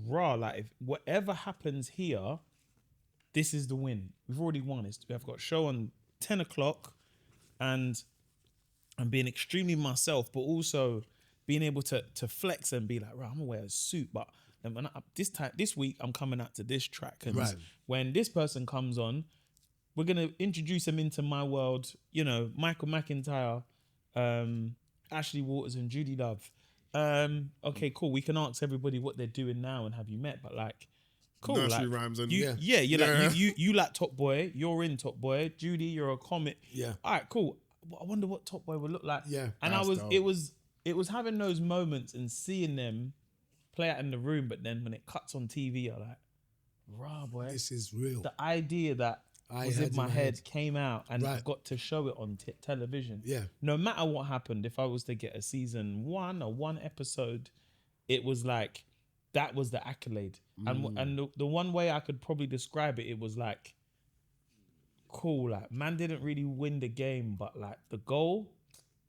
raw, like if whatever happens here, this is the win. We've already won. I've got a show on 10 o'clock and I'm being extremely myself, but also being able to flex and be like, right, I'm gonna wear a suit, but when this week I'm coming out to this track, and when this person comes on, we're gonna introduce them into my world. You know, Michael McIntyre, Ashley Waters, and Judy Love. Okay, cool. We can ask everybody what they're doing now and have you met, but like, cool. Nursery like, rhymes and like you like Top Boy. You're in Top Boy. Judy, you're a comic. Yeah. All right, cool. I wonder what Top Boy would look like. Yeah. And That's dope. it was having those moments and seeing them play out in the room, but then when it cuts on TV, you're like, rah, boy. This is real. The idea that was in my head came out and I got to show it on television. Yeah. No matter what happened, if I was to get a season 1 or 1 episode, it was like, that was the accolade. And the one way I could probably describe it, it was like, cool, like, man didn't really win the game, but like the goal,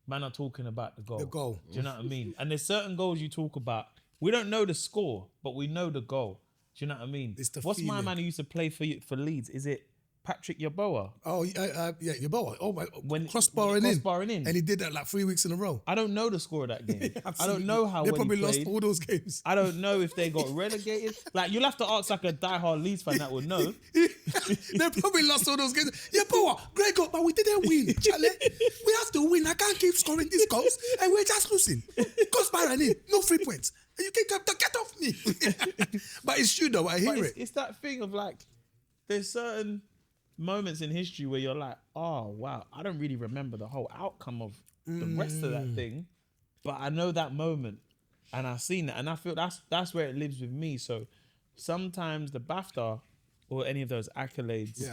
man are talking about the goal. The goal. Do you know what I mean? And there's certain goals you talk about. We don't know the score, but we know the goal. Do you know what I mean? It's the What's my feeling. man who used to play for Leeds? Is it Patrick Yeboah? Oh, yeah, Yeboah. Oh, my. When Crossbarring in. And he did that like 3 weeks in a row. I don't know the score of that game. I don't know how They well probably he lost played. all those games. I don't know if they got relegated. Like, you'll have to ask like a diehard Leeds fan that would know. They probably lost all those games. Yeboah, great goal, but we didn't win. Charlie. We have to win. I can't keep scoring these goals. And we're just losing. Crossbarring in. No 3 points. You can't get off me. But it's true though. I hear it. It's that thing of like, there's certain moments in history where you're like, oh wow, I don't really remember the whole outcome of the rest of that thing, but I know that moment and I've seen it, and I feel that's where it lives with me. So sometimes the BAFTA or any of those accolades,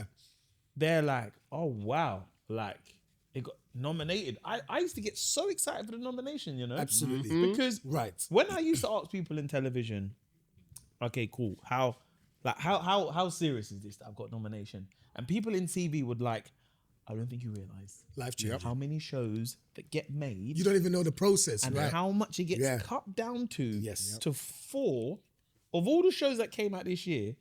they're like, oh wow, like it got nominated. I used to get so excited for the nomination, you know? Absolutely. Because when I used to ask people in television, okay, cool, how serious is this that I've got nomination? And people in TV would like, I don't think you realise Life change. how many shows that get made. You don't even know the process, and right? how much it gets cut down to. To 4 of all the shows that came out this year.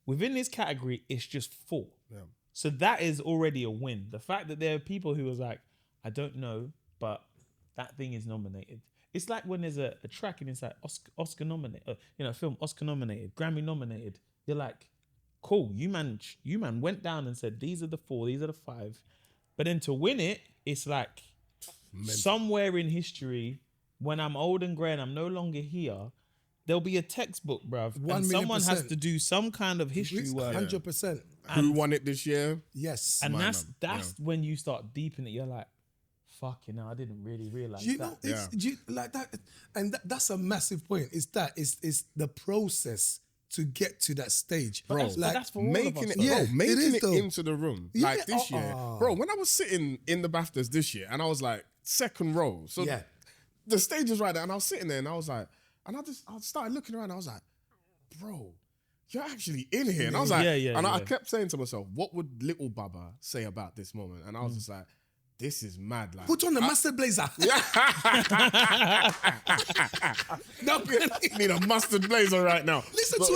Within this category, it's just 4. Yeah. So that is already a win. The fact that there are people who was like, I don't know, but that thing is nominated. It's like when there's a track and it's like Oscar nominated, film Oscar nominated, Grammy nominated. You're like, cool, you man went down and said, these are the 4, these are the 5. But then to win it, it's like somewhere in history, when I'm old and grey and I'm no longer here, there'll be a textbook, bruv. And someone has to do some kind of history work. 100%. Who won it this year? Yes. And that's when you start deep in it. You're like, fucking hell, I didn't really realize You that. know, like that, and that's a massive point. It's the process to get to that stage, But bro. that's for all of making us, it, though. Yeah, bro, making it is, it though. into the room like this year, bro. When I was sitting in the BAFTAs this year, and I was like second row, so the stage is right there, and I was sitting there, and I was like, and I started looking around, and I was like, bro, you're actually in here, and I was like, I kept saying to myself, what would little Baba say about this moment? And I was just like, this is mad. Like, put on the mustard blazer. No, need a mustard blazer right now. Listen to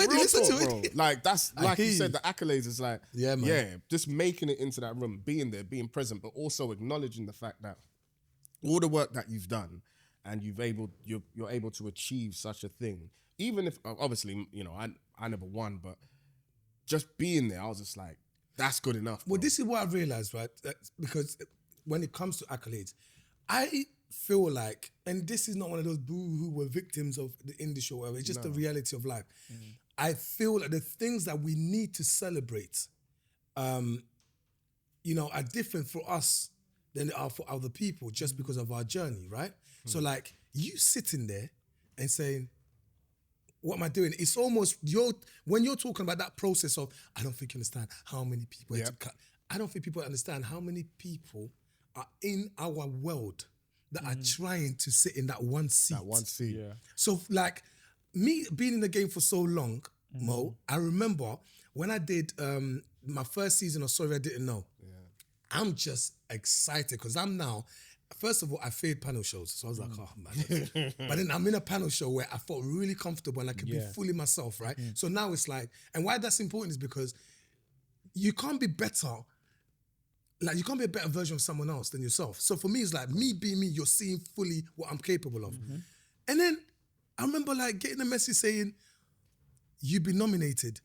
it, bro. Like that's like you said, the accolades is like, man. just making it into that room, being there, being present, but also acknowledging the fact that all the work that you've done and you're able to achieve such a thing. Even if obviously, you know, I never won, but just being there, I was just like, that's good enough. Bro. Well, this is what I realized, right? Because when it comes to accolades, I feel like, and this is not one of those boo-hoo were victims of the industry or whatever, it's just the reality of life. I feel like the things that we need to celebrate, you know, are different for us than they are for other people just because of our journey, right? So like, you sitting there and saying, what am I doing? It's almost, when you're talking about that process of, I don't think you understand how many people had to cut. I don't think people understand how many people are in our world that are trying to sit in that one seat. That one seat. Yeah. So like, me being in the game for so long, Mo, I remember when I did my first season of Sorry I Didn't Know, I'm just excited because I'm now, first of all, I feared panel shows. So I was like, oh, man. But then I'm in a panel show where I felt really comfortable and I could be fully myself, right? So now it's like, and why that's important is because you can't be better, like you can't be a better version of someone else than yourself. So for me, it's like me being me, you're seeing fully what I'm capable of. And then I remember like getting a message saying, you've been nominated.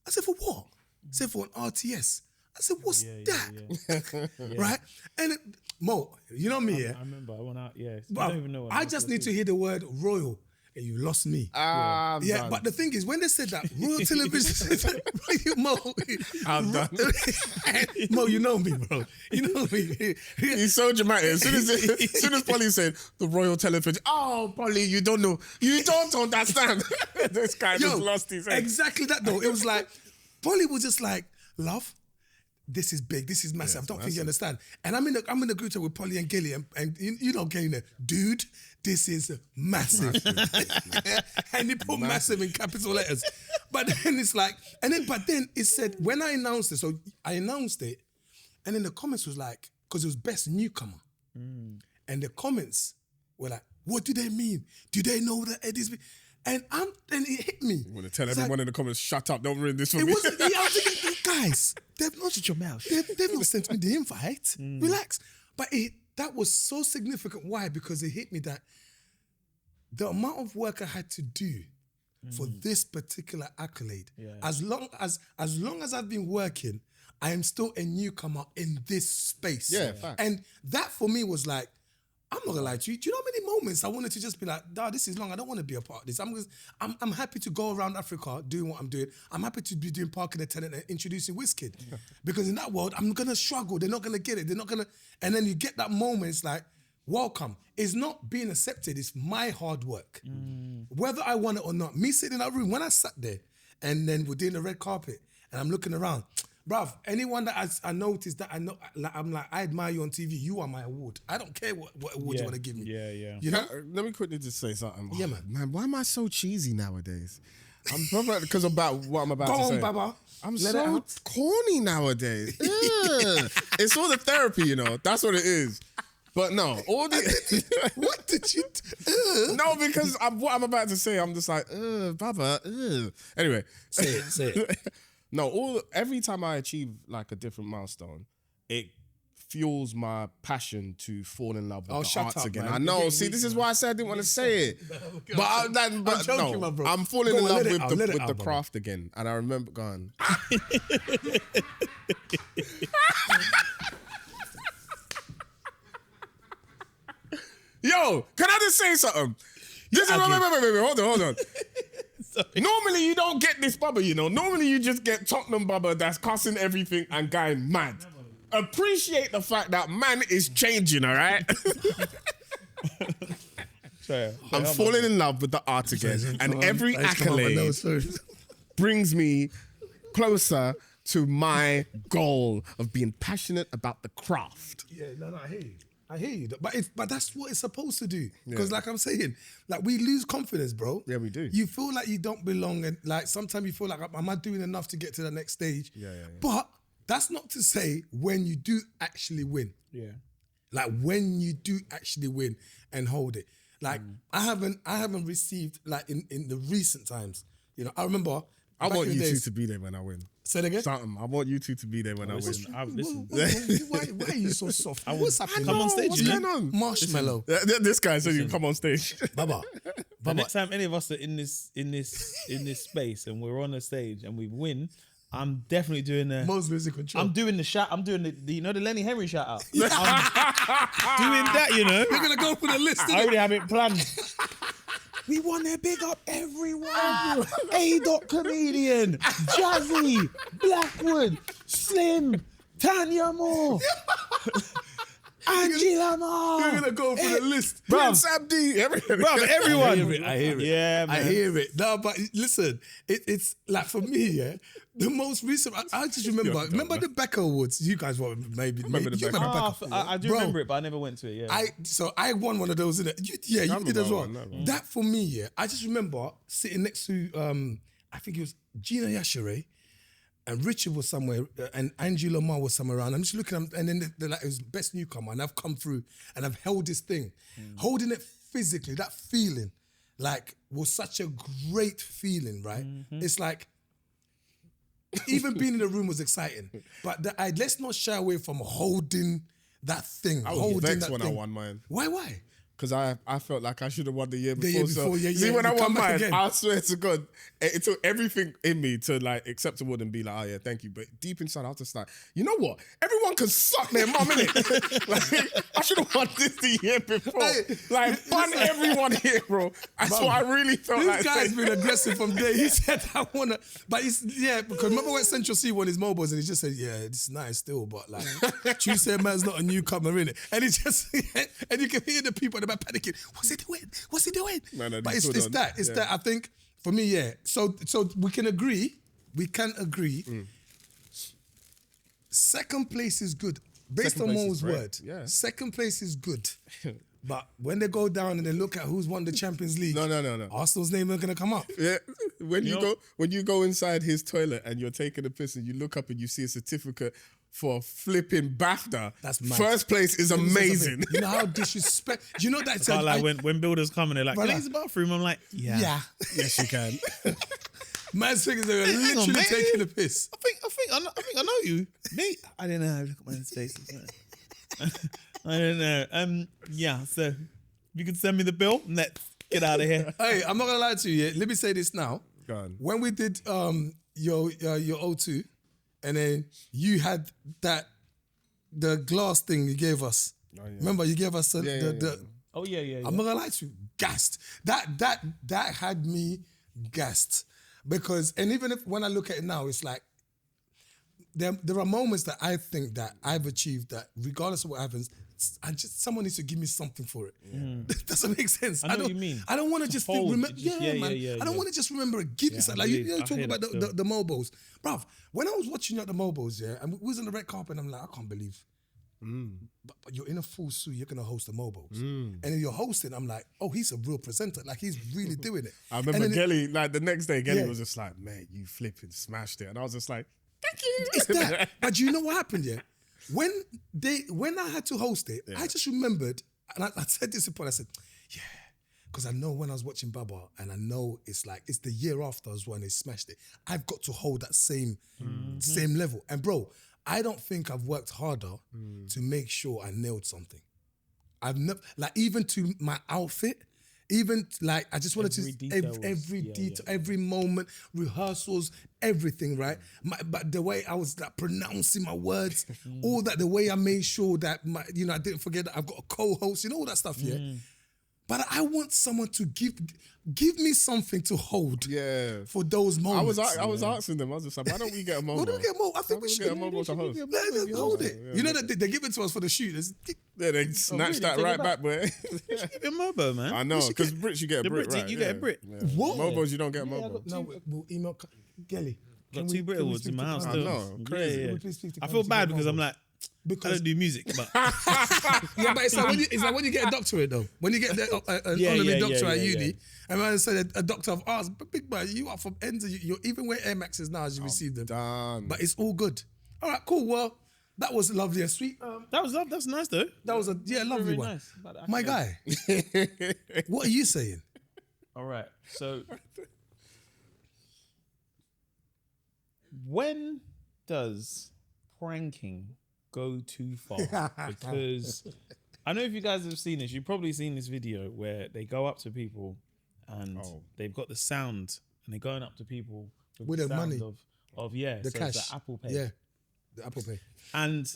I said, for what? I said, for an RTS. I said, what's that? Right? And Mo, you know me, I remember, I went out, But I don't even know what I just need to hear the word royal and you lost me. Done. But the thing is, when they said that, Royal Television, Mo, I'm done. Mo, you know me, bro. You know me. He's so dramatic. As soon as Polly said the Royal Television, oh, Polly, you don't know. You don't understand. This guy just lost his head. Exactly that, though. It was like, Polly was just like, love, this is big, this is massive. I don't think you understand. And I'm in the group chat with Polly and Gilly, and you know, Gilly, dude, this is massive. And he put massive in capital letters. But then it's like, but then it said, when I announced it, so I announced it, and then the comments was like, because it was best newcomer. And the comments were like, what do they mean? Do they know that Eddie's been? And it hit me. You want to tell everyone in the comments, shut up, don't ruin this for it me. wasn't, I was thinking, guys, they've not Shut your mouth. They've not sent me the invite. Relax. But that was so significant. Why? Because it hit me that the amount of work I had to do for this particular accolade, as long as I've been working, I am still a newcomer in this space. Yeah, fact. And that for me was like, I'm not gonna lie to you. Do you know how many moments I wanted to just be like, nah, this is long. I don't want to be a part of this. I'm happy to go around Africa doing what I'm doing. I'm happy to be doing parking attendant and introducing Wizkid. Because in that world, I'm gonna struggle. They're not gonna get it. They're not gonna. And then you get that moment, it's like, welcome. It's not being accepted. It's my hard work. Whether I want it or not. Me sitting in that room, when I sat there and then we're doing the red carpet and I'm looking around, bruv, anyone that I noticed that I know, like, I'm like, I admire you on TV. You are my award. I don't care what award you want to give me. You know? Let me quickly just say something. Yeah, man. Man, why am I so cheesy nowadays? I'm probably because about what I'm about to say. Go on, Baba. I'm so corny nowadays. It's all the therapy, you know. That's what it is. But no, all the What did you? No, because what I'm about to say, I'm just like, Baba. Anyway, Say it. No, every time I achieve like a different milestone, it fuels my passion to fall in love with the arts again. Man. I know. See, this is why I said I didn't want to say it. But I'm joking, my bro. I'm falling in love with the out, craft again. And I remember going. Yo, can I just say something? Wait, hold on. Normally you don't get this Baba, you know. Normally you just get Tottenham Baba that's cussing everything and going mad. appreciate the fact that man is changing, all right? I'm falling in love with the art again. And every accolade brings me closer to my goal of being passionate about the craft. Yeah, no, I hear you. I hear you. But that's what it's supposed to do. Because like I'm saying, like we lose confidence, bro. Yeah, we do. You feel like you don't belong, and like sometimes you feel like, am I doing enough to get to the next stage? But that's not to say when you do actually win. Yeah. Like when you do actually win and hold it. Like I haven't received like in the recent times. You know, I remember. I want you two to be there when I win. Say that again? Something. I want you two to be there when I win. Listen. Why are you so soft? What's happening? Come on stage. What's going on? Marshmallow. This guy said you come on stage. Baba. The next time any of us are in this space and we're on a stage and we win, I'm definitely doing the Mo's music control. I'm doing the shout. I'm doing the you know the Lenny Henry shout out. I'm doing that, you know. You're gonna go for the list. I already have it planned. We want to big up everyone. A.Comedian, Jazzy, Blackwood, Slim, Tanya Moore, Angela Moore. You're gonna go for the list. Prince Abdi. Everyone. I hear it. Yeah, man. I hear it. No, but listen, it's like for me, yeah. The most recent, I just remember the Becca Awards. You guys were maybe Remember the Becca. I do remember it, but I never went to it. Yeah. I won one of those, innit? You did as well. One, That for me, yeah. I just remember sitting next to, I think it was Gina Yashere, and Richard was somewhere, and Angela Moore was somewhere around. I'm just looking, and then they're like, it was best newcomer, and I've come through, and I've held this thing, holding it physically. That feeling, like, was such a great feeling, right? It's like. Even being in the room was exciting, but let's not shy away from holding that thing. I was vexed when I won mine. Why? Because I felt like I should have won the year before. year before, yeah. See, when I You won come back mine, again. I swear to God, it took everything in me to like accept the award and be like, oh yeah, thank you. But deep inside, I was just like, you know what? Everyone can suck their mum, innit? Like, I should have won this the year before. Like, bun everyone here, bro. That's what I really felt like. This guy's saying. been aggressive from day. He said, I wanna, but because remember when Central C won his MOBOs and he just said, yeah, this is nice still, but like, Tuesday man's not a newcomer, innit? And he just, and you can hear the people in the back panicking. What's he doing? Man, but it's that. I think for me, yeah. So we can agree. Second place is good, based Second on place Mo's is great, word. yeah. Second place is good, but when they go down and they look at who's won the Champions League, No. Arsenal's name ain't gonna come up. Yeah, when you go inside his toilet and you're taking a piss and you look up and you see a certificate for flipping BAFTA, That's mad. First place is amazing. You know how disrespect. You know that. But like when builders come and they're like, Brother. can I use the bathroom? I'm like, yeah. Yes, you can. Man's fingers are Hang on, literally man. taking a piss. I think I know you. Me? I don't know how to look at my face. I don't know. Yeah, so if you could send me the bill, let's get out of here. Hey, I'm not gonna lie to you. Yeah? Let me say this now. Go on. When we did your O2, and then you had the glass thing you gave us. Oh, yeah. Remember, you gave us Oh yeah. I'm not gonna lie to you, gassed. That had me gassed because, and even if when I look at it now, it's like there are moments that I think that I've achieved that regardless of what happens, someone needs to give me something for it. Doesn't make sense. I know what you mean. I don't want to just think, Hold, remember. just- Yeah, yeah, man. yeah, I don't yeah. want to just remember it. Give me something. Like you I talk hear about that still. the MOBOs, bruv. When I was watching you at the MOBOs, yeah, and we was on the red carpet, and I'm like, I can't believe. But you're in a full suit. You're gonna host the MOBOs, and then you're hosting. I'm like, oh, he's a real presenter. Like he's really doing it. I remember And then Gelly, like the next day, Gelly Yeah. was just like, man, you flipping smashed it. And I was just like, thank you. It's that. But you know what happened, yeah? When I had to host it, I just remembered, and I said this upon, I said, yeah, because I know when I was watching Baba, and I know it's the year after as well, and they smashed it. I've got to hold that same level. And bro, I don't think I've worked harder to make sure I nailed something. I've never, like even to my outfit, even like I just wanted Every to detail was- every yeah, detail, yeah. every moment, rehearsals, everything, right? But the way I was like pronouncing my words, all that, the way I made sure that I didn't forget that I've got a co-host, all that stuff, yeah. But I want someone to give me something to hold Yeah. for those moments. I was asking them. I was just like, why don't we get a MOBO? Why don't we get a MOBO? I think we should get a MOBO to hold. Let them hold it. Yeah, You know that they give it to us for the shoot. Yeah, they snatched that Take right it back, boy. Give him a MOBO, man. I know, because Brits you get a The Brit, Brits, right? you get a Brit. Yeah. What? MOBOs you don't get a MOBO. No, we'll email Gelly. Got 2 Brit awards in my house. I Still. know, crazy. Yeah, Can yeah. we please speak to I Converse feel to bad get because I'm MOBOs? like, I Because don't do music, but yeah, but it's like when you get a doctorate though. When you get an honorary doctorate at uni, and I said a doctor of arts, but big man, you are from ends. You even wear Air Maxes now as you receive them. Done. But it's all good. All right, cool. Well, that was lovely and sweet. that's nice though. That was a lovely Very one. nice. About the My Accolades. guy, what are you saying? All right. So when does pranking go too far? Because I know if you guys have seen this, you've probably seen this video where they go up to people and they've got the sound and they're going up to people With the the sound money. of The so cash. it's like Apple Pay. Yeah, the Apple Pay. And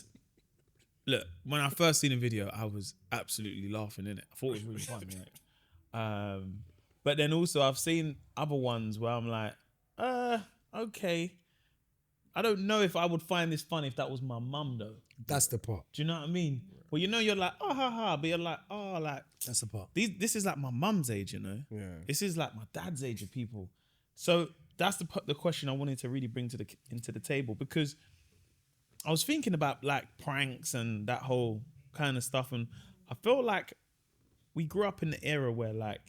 look, when I first seen the video, I was absolutely laughing in it. I thought it was really funny. Right? But then also I've seen other ones where I'm like, okay. I don't know if I would find this funny if that was my mum though. That's the part. Do you know what I mean? Well, you know, you're like, oh, ha, ha, but you're like, oh, like, That's the part. this is like my mum's age, you know? Yeah. This is like my dad's age of people. So that's the question I wanted to really bring into the table, because I was thinking about like pranks and that whole kind of stuff. And I felt like we grew up in the era where like,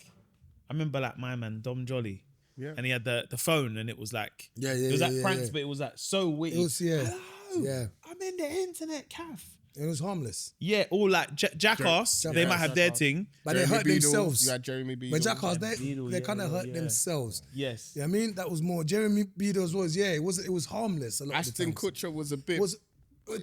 I remember like my man, Dom Jolly. Yeah. And he had the phone and it was like, Yeah, it was like yeah, pranks, yeah. but it was like so witty. It was, yeah. Hello, Yeah. I'm in the internet, calf. It was harmless. Yeah, all like jackass. They might have their thing. But they hurt Beadle, themselves. You had Jeremy Beadle. But Jackass, Beadle, they yeah, kind of hurt yeah. themselves. Yes. You know what I mean? That was more. Jeremy Beadle's was, it was harmless a lot of the Ashton times. Kutcher was a bit. Was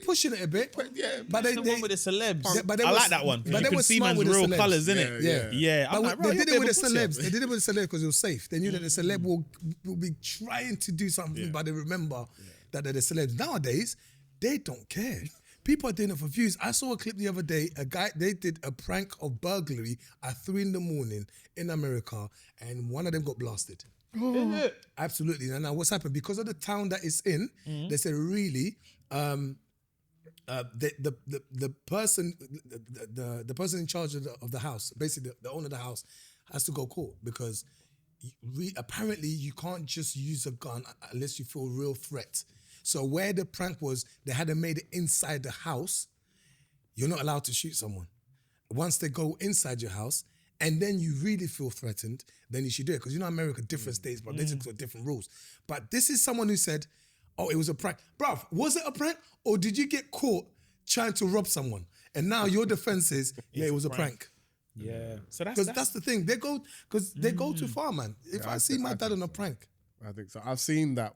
pushing it a bit. yeah, but The one with the celebs. but they I was- like that one. but But they you can was see smart man's with the real celebs. colours, innit? Yeah, Yeah. I'm like, But bro, they you're did it with the a bit of a celebs. They did it with the celebs because it was safe. They knew that the celeb will be trying to do something, but they remember that they're the celebs. Nowadays, they don't care. People are doing it for views. I saw a clip the other day. They did a prank of burglary at 3 a.m. in America, and one of them got blasted. Is it? Absolutely. And now what's happened? Because of the town that it's in, they said really, the person in charge of the house, basically the owner of the house, has to go court because apparently you can't just use a gun unless you feel a real threat. So where the prank was, they had to made it inside the house. You're not allowed to shoot someone. Once they go inside your house, and then you really feel threatened, then you should do it. Because you know America, different states, but they just got different rules. But this is someone who said, oh, it was a prank. Bruv, was it a prank? Or did you get caught trying to rob someone? And now your defense is, yeah, it was a prank. Yeah. So Because that's the thing. They go too far, man. If I see my dad on a prank. I think so. I've seen that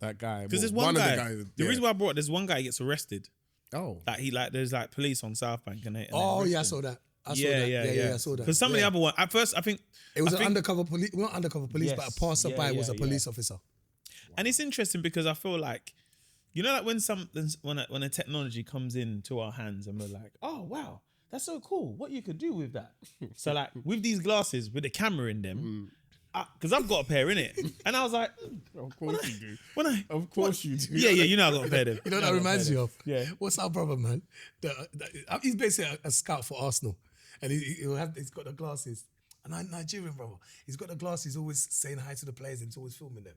that guy. Because there's well, one guy. of the guys. The reason why I brought it, there's one guy gets arrested. Oh. Like there's like police on South Bank and they Oh, arrest yeah, I him. saw that. I saw Yeah, that. yeah. I saw that. Because some of the other one, at first I think It was I an think- undercover police, not undercover police, Yes. but a passerby Yeah, was a yeah, police officer. And it's interesting because I feel like, you know, like when a technology comes into our hands and we're like, oh wow, that's so cool. What you could do with that? So like with these glasses with the camera in them, because I've got a pair in it, and I was like, Of course you do. I Of course you do. yeah, you know I got a pair of them. You know what that reminds you of? Yeah. What's our brother, man? He's basically a scout for Arsenal. And he's got the glasses. And Nigerian brother. He's got the glasses, always saying hi to the players and he's always filming them.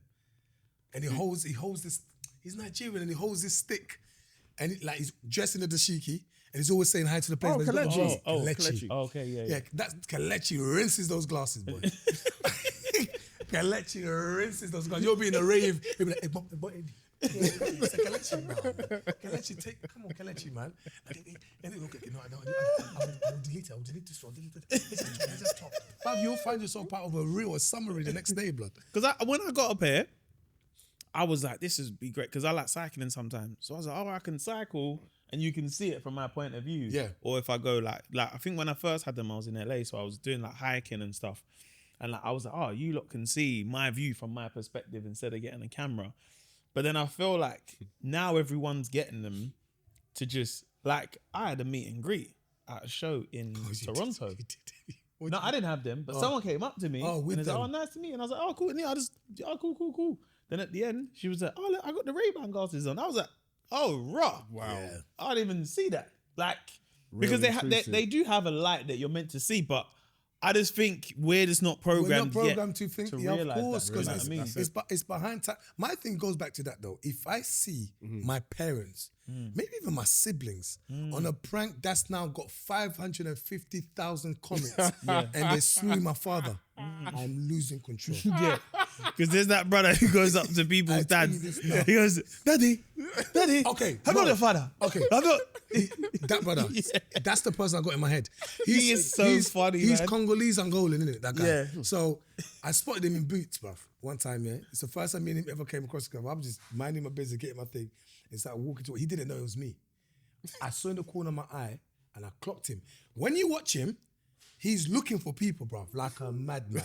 And he holds this, he's Nigerian and he holds this stick. And he's dressed in a dashiki and he's always saying hi to the players. Oh, but he's got the Kelechi. glasses. Oh, Kelechi. Oh, okay, yeah. Yeah, that's Kelechi rinses those glasses, boy. Kelechi rinses those glasses. You'll be in a rave. He'll be like, hey, but Eddie. It's a Kelechi, man. Kelechi, come on, Kelechi, man. And then, okay, no, I'll delete it. I'll delete this one. Let's just talk. But you'll find yourself part of a summary the next day, blood. Because when I got a pair, I was like, this would be great because I like cycling sometimes. So I was like, oh, I can cycle and you can see it from my point of view. Yeah. Or if I go like I think when I first had them, I was in LA, so I was doing like hiking and stuff. And like I was like, oh, you lot can see my view from my perspective instead of getting a camera. But then I feel like now everyone's getting them to just, like, I had a meet and greet. at a show in Oh, you Toronto. did. No, I didn't have them, but someone came up to me with and they said, them. "Oh, nice to meet you." And I was like, "Oh, cool." And yeah, cool. Then at the end, she was like, "Oh, look, I got the Ray-Ban glasses on." I was like, "Oh, raw." Wow. Yeah. I didn't even see that. Like, Real because intrusive. they do have a light that you're meant to see, but I just think we're just not We're programmed, not programmed to think, to yeah, of realise course, that, because you know what I mean? it's behind time. My thing goes back to that though. If I see my parents, maybe even my siblings, on a prank that's now got 550,000 comments, and they're suing my father, I'm losing control. Yeah, because there's that brother who goes up to people's I tell you dads. this now. He goes, "Daddy, Okay, I got no. your father. Okay. I got." That brother, that's the person I got in my head. He is so funny, He's man. Congolese Angolan, isn't it? That guy. Yeah. So I spotted him in Boots, bruv, one time, yeah. It's the first time me and him ever came across the guy. I was just minding my business, getting my thing, and started walking to it. He didn't know it was me. I saw in the corner of my eye, and I clocked him. When you watch him, he's looking for people, bruv, like a madman.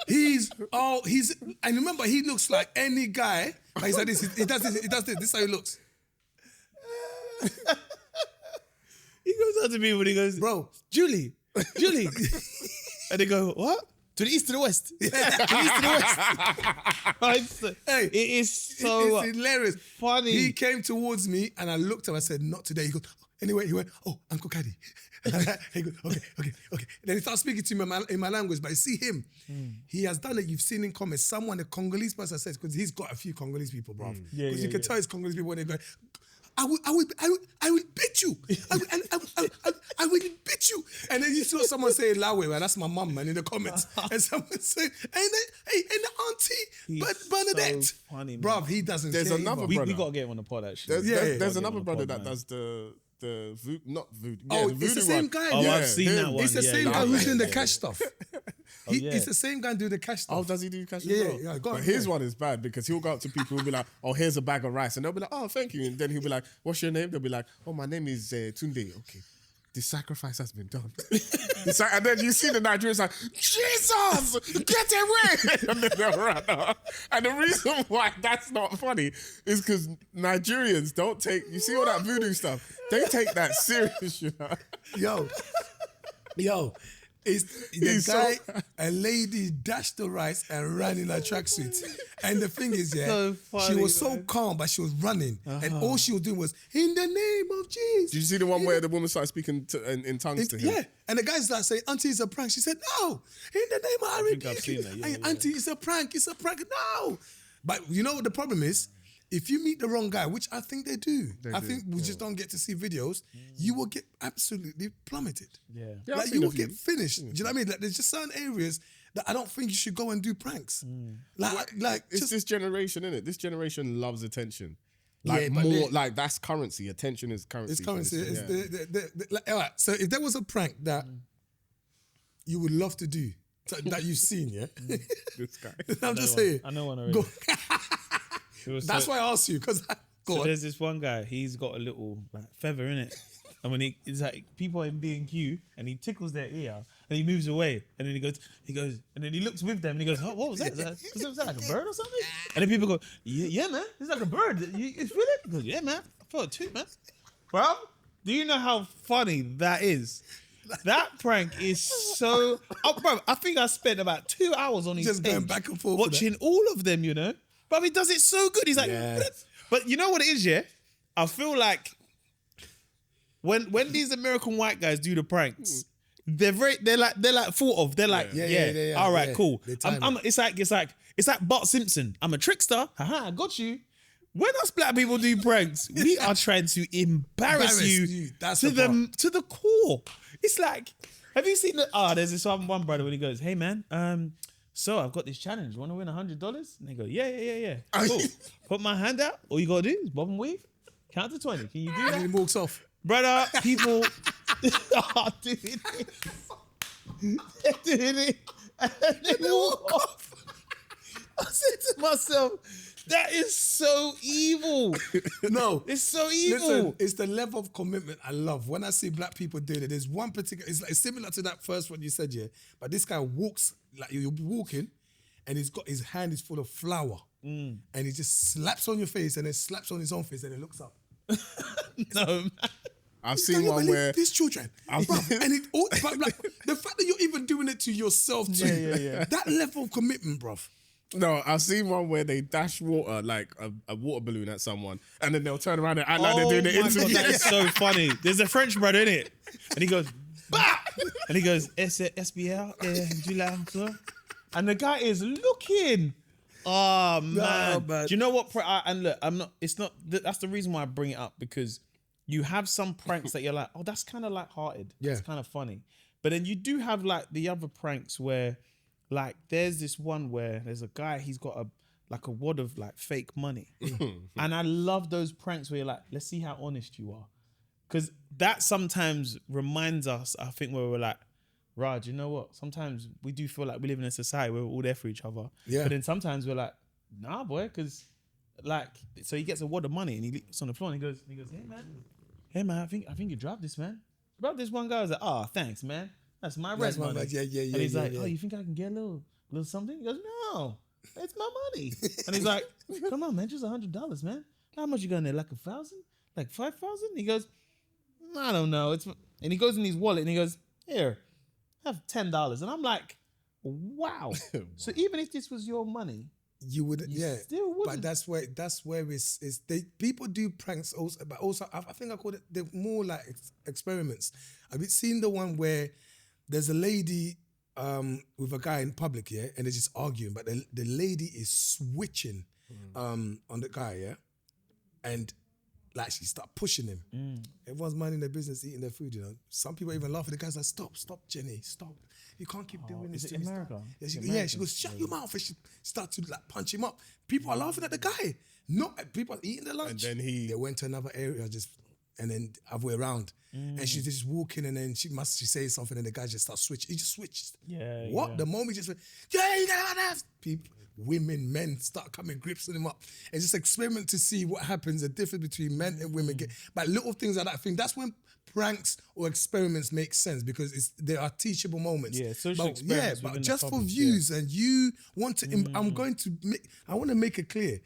And remember, he looks like any guy, but he's like this, he does this, this is how he looks. He goes up to me when he goes, Bro. Julie. And they go, "What? To the east, to the west." To the east, to the west. Hey, it is so it's hilarious. funny. He came towards me and I looked at him. I said, "Not today." He goes, anyway, he went, "Oh, Uncle Kadi." He goes, okay. Then he starts speaking to me in my language, but I see him. He has done it. You've seen in comments. Someone, a Congolese person says, because he's got a few Congolese people, bro. Because you can tell it's Congolese people when they go, I will beat you. I will beat you. And then you saw someone say Lawe, man, that's my mum, man, in the comments. And someone said, and the auntie, but Bernadette. So funny, man. Bruv, he doesn't There's care. another either. we brother. got to get him on the pod, actually. There's Gotta another get him brother on the that pod, man. does the voodoo, not voodoo. Oh, the it's voodoo the same one. guy. Oh, yeah. I've seen him. that one. It's the yeah, same yeah. guy who's doing the Yeah. cash stuff. yeah. It's the same guy doing the cash stuff. Oh, does he do cash Yeah, as well? yeah, go on, But his yeah. one is bad because he'll go up to people and be like, "Oh, here's a bag of rice," and they'll be like, "Oh, thank you," and then he'll be like, "What's your name?" They'll be like, "Oh, my name is Tunde." Okay. The sacrifice has been done. And then you see the Nigerians like, "Jesus, get away!" And then they'll run out. And the reason why that's not funny is because Nigerians don't take, you see all that voodoo stuff, they take that serious, you know? Yo, it's the He's guy, so- a lady dashed the rice and ran in her tracksuit. And the thing is, yeah, So she funny, was so man. calm, but she was running. And all she was doing was, "In the name of Jesus." Did you see the one where the woman started speaking in tongues to him? Yeah, and the guy's like saying, "Auntie, it's a prank." She said, "No, in the name of I think rebuke I've seen you." that, yeah, And, yeah. "Auntie, it's a prank. No." But you know what the problem is? If you meet the wrong guy, which I think they do, I think we just don't get to see videos, you will get absolutely plummeted. Yeah. Yeah, I've Like seen you a will few. get finished. Do you know what I mean? Like there's just certain areas that I don't think you should go and do pranks. Like It's just this generation, innit? This generation loves attention. Yeah, Like but more, they- like that's currency. Attention is currency. it's for currency. this- It's yeah. like, all right. So if there was a prank that you would love to do that you've seen, yeah, This guy. I'm just saying. I know one already. Go. It was That's so- why I asked you because So go on. there's this one guy, he's got a little like feather in it. And when it's like people are in B&Q and he tickles their ear and he moves away and then he goes, and then he looks with them and he goes, "Oh, what was that? Was that like a bird or something?" And then people go, yeah, man, it's like a bird. You feel it?" He goes, "Yeah, man, I felt it too, man." Bro, do you know how funny that is? That prank is so... Oh, bro, I think I spent about 2 hours on his Just going page back and forth with watching all of them, you know? But he does it so good. He's like... Yeah. But you know what it is, yeah? I feel like when these American white guys do the pranks, they're like thought of. They're like, Yeah, all right, yeah. cool. They time It's like Bart Simpson. I'm a trickster. Haha, I got you. When us black people do pranks, we are trying to embarrass you That's to the to the core. It's like, have you seen the? There's this one brother when he goes, "Hey man, so I've got this challenge. Want to win $100?" And they go, yeah. Cool. Put my hand out. All you gotta do is bob and weave. Count to 20. Can you do And that, he walks off. brother? People are doing it. They're doing it, and they walk off. I said to myself, that is so evil. No, It's so evil. listen, it's the level of commitment I love. When I see black people doing it, there's one particular, it's like similar to that first one you said, yeah. But this guy walks, like you'll be walking, and he's got his hand is full of flour. And he just slaps on your face and then slaps on his own face and then looks up. No, man. I've seen one where these children, bruv, and but like, the fact that you're even doing it to yourself too, that level of commitment, bruv. No, I've seen one where they dash water, like a water balloon at someone, and then they'll turn around and act like they're doing it into God, that is so funny. There's a French brother in it, and he goes, bah! And he goes, SBL, and the guy is looking. Oh man. Do you know what? And look, I'm not. It's not. That's the reason why I bring it up, because you have some pranks that you're like, oh, that's kind of lighthearted. Yeah, it's kind of funny. But then you do have like the other pranks where, like, there's this one where there's a guy, he's got a wad of like fake money, and I love those pranks where you're like, let's see how honest you are, because that sometimes reminds us, I think, where we're like, Raj, you know what? Sometimes we do feel like we live in a society where we're all there for each other. Yeah. But then sometimes we're like, nah, boy, because like, so he gets a wad of money and he leaves on the floor and he goes, hey man, I think you dropped this, man. Dropped this one guy. I was like, oh, thanks, man. That's my rent money. Yeah. And he's like, oh, you think I can get a little something? He goes, no, it's my money. And he's like, come on, man, just $100, man. How much you got in there? Like 1,000? Like 5,000? He goes, I don't know. And he goes in his wallet and he goes, here, have $10. And I'm like, wow. So even if this was your money, you wouldn't, still wouldn't. But that's where people do pranks also, but also I think I call it, they're more like experiments. I've seen the one where there's a lady with a guy in public, and they're just arguing, but the lady is switching on the guy, and like she start pushing him. Everyone's minding their business, eating their food, Some people even laugh at the guy's like, stop, Jenny, stop. You can't keep doing this. Is it America? She goes, shut your mouth, and she starts to like punch him up. People are laughing at the guy. People are eating their lunch. And then they went to another area and then other way around. And she's just walking, and then she say something, and the guy just starts switching. He just switched. The moment he just went, you gotta have people. Women, men start coming grips on him up. And just experiment to see what happens, the difference between men and women. But little things like that, I think that's when pranks or experiments make sense, because there are teachable moments. Yeah, social experiments. Yeah, but just for views, and you want to, I want to make it clear.